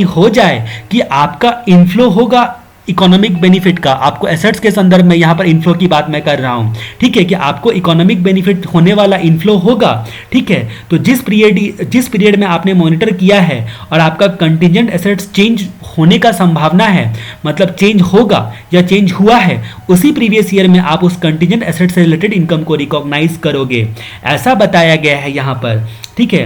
हो जाए कि आपका इनफ्लो होगा इकोनॉमिक बेनिफिट का, आपको एसेट्स के संदर्भ में यहां पर इनफ्लो की बात मैं कर रहा हूं। ठीक है, कि आपको इकोनॉमिक बेनिफिट होने वाला इनफ्लो होगा। ठीक है, तो जिस पीरियड में आपने मॉनिटर किया है और आपका कंटिजेंट एसेट्स चेंज होने का संभावना है, मतलब चेंज होगा या चेंज हुआ है, उसी प्रीवियस ईयर में आप उस कंटिजेंट एसेट से रिलेटेड इनकम को रिकॉग्नाइज करोगे, ऐसा बताया गया है यहां पर। ठीक है,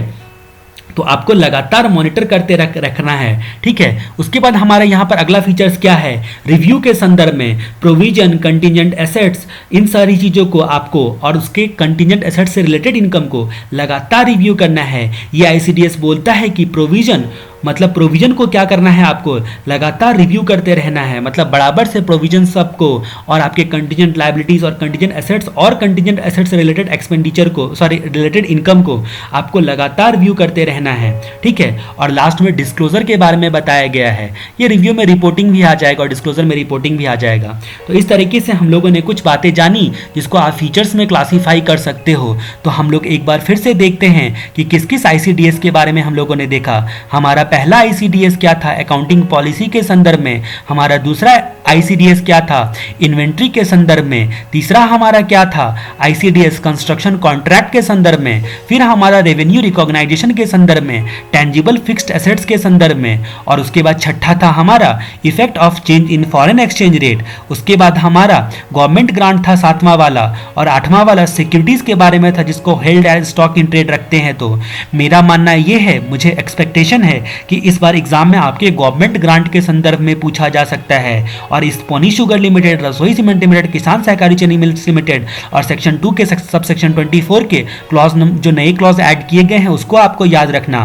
तो आपको लगातार मॉनिटर करते रखना है। ठीक है, उसके बाद हमारा यहाँ पर अगला फीचर्स क्या है, रिव्यू के संदर्भ में प्रोविजन, कंटिजेंट एसेट्स, इन सारी चीज़ों को आपको और उसके कंटिजेंट एसेट्स से रिलेटेड इनकम को लगातार रिव्यू करना है। ये आईसीडीएस बोलता है कि प्रोविजन, मतलब प्रोविजन को क्या करना है, आपको लगातार रिव्यू करते रहना है, मतलब बराबर से प्रोविजन सबको और आपके कंटिजेंट लायबिलिटीज और कंटिजेंट एसेट्स और कंटिजेंट एसेट्स से रिलेटेड एक्सपेंडिचर को, सॉरी रिलेटेड इनकम को आपको लगातार व्यू करते रहना है। ठीक है, और लास्ट में डिस्क्लोजर के बारे में बताया गया है। ये रिव्यू में रिपोर्टिंग भी आ जाएगा और डिस्क्लोजर में रिपोर्टिंग भी आ जाएगा। तो इस तरीके से हम लोगों ने कुछ बातें जानी जिसको आप फीचर्स में क्लासीफाई कर सकते हो। तो हम लोग एक बार फिर से देखते हैं कि किस किस आईसीडीएस के बारे में हम लोगों ने देखा। हमारा पहला आईसीडीएस क्या था, अकाउंटिंग पॉलिसी के संदर्भ में। हमारा दूसरा आईसीडीएस क्या था, इन्वेंट्री के संदर्भ में। तीसरा हमारा क्या था, आईसीडीएस कंस्ट्रक्शन कॉन्ट्रैक्ट के संदर्भ में। फिर हमारा रेवेन्यू रिकॉग्नाइजेशन के संदर्भ में, टेंजिबल फिक्स्ड एसेट्स के संदर्भ में। और उसके बाद छठा था हमारा effect of change in foreign exchange rate. उसके बाद हमारा गवर्नमेंट ग्रांट था 7वां वाला, और 8वां वाला सिक्योरिटीज के बारे में था जिसको held as stock in trade रखते हैं। तो मेरा मानना यह है, मुझे एक्सपेक्टेशन है कि इस बार एग्जाम में आपके गवर्नमेंट ग्रांट के संदर्भ में पूछा जा सकता है। और इस पोनी शुगर लिमिटेड, रसोई सीमेंट लिमिटेड, किसान सहकारी चीनी मिल्स लिमिटेड और सेक्शन 2 के सब सेक्शन 24 के क्लॉज, जो नए क्लॉज ऐड किए गए हैं उसको आपको याद रखना।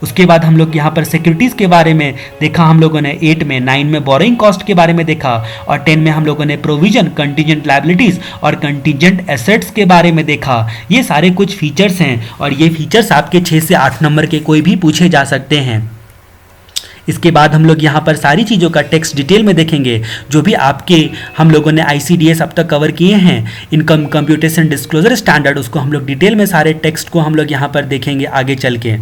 उसके बाद हम लोग यहाँ पर सिक्योरिटीज के बारे में देखा हम लोगों ने 8 में, 9 में बोरोइंग कॉस्ट के बारे में देखा, और 10 में हम लोगों ने प्रोविजन, कंटीजेंट लायबिलिटीज और कंटीजेंट एसेट्स के बारे में देखा। ये सारे कुछ फीचर्स हैं और ये फीचर्स आपके 6 से 8 नंबर के कोई भी पूछे जा सकते हैं। इसके बाद हम लोग यहाँ पर सारी चीज़ों का टेक्स्ट डिटेल में देखेंगे, जो भी आपके हम लोगों ने आईसीडीएस अब तक कवर किए हैं, इनकम कंप्यूटेशन डिस्क्लोजर स्टैंडर्ड, उसको हम लोग डिटेल में सारे टेक्स्ट को हम लोग यहाँ पर देखेंगे आगे चल के।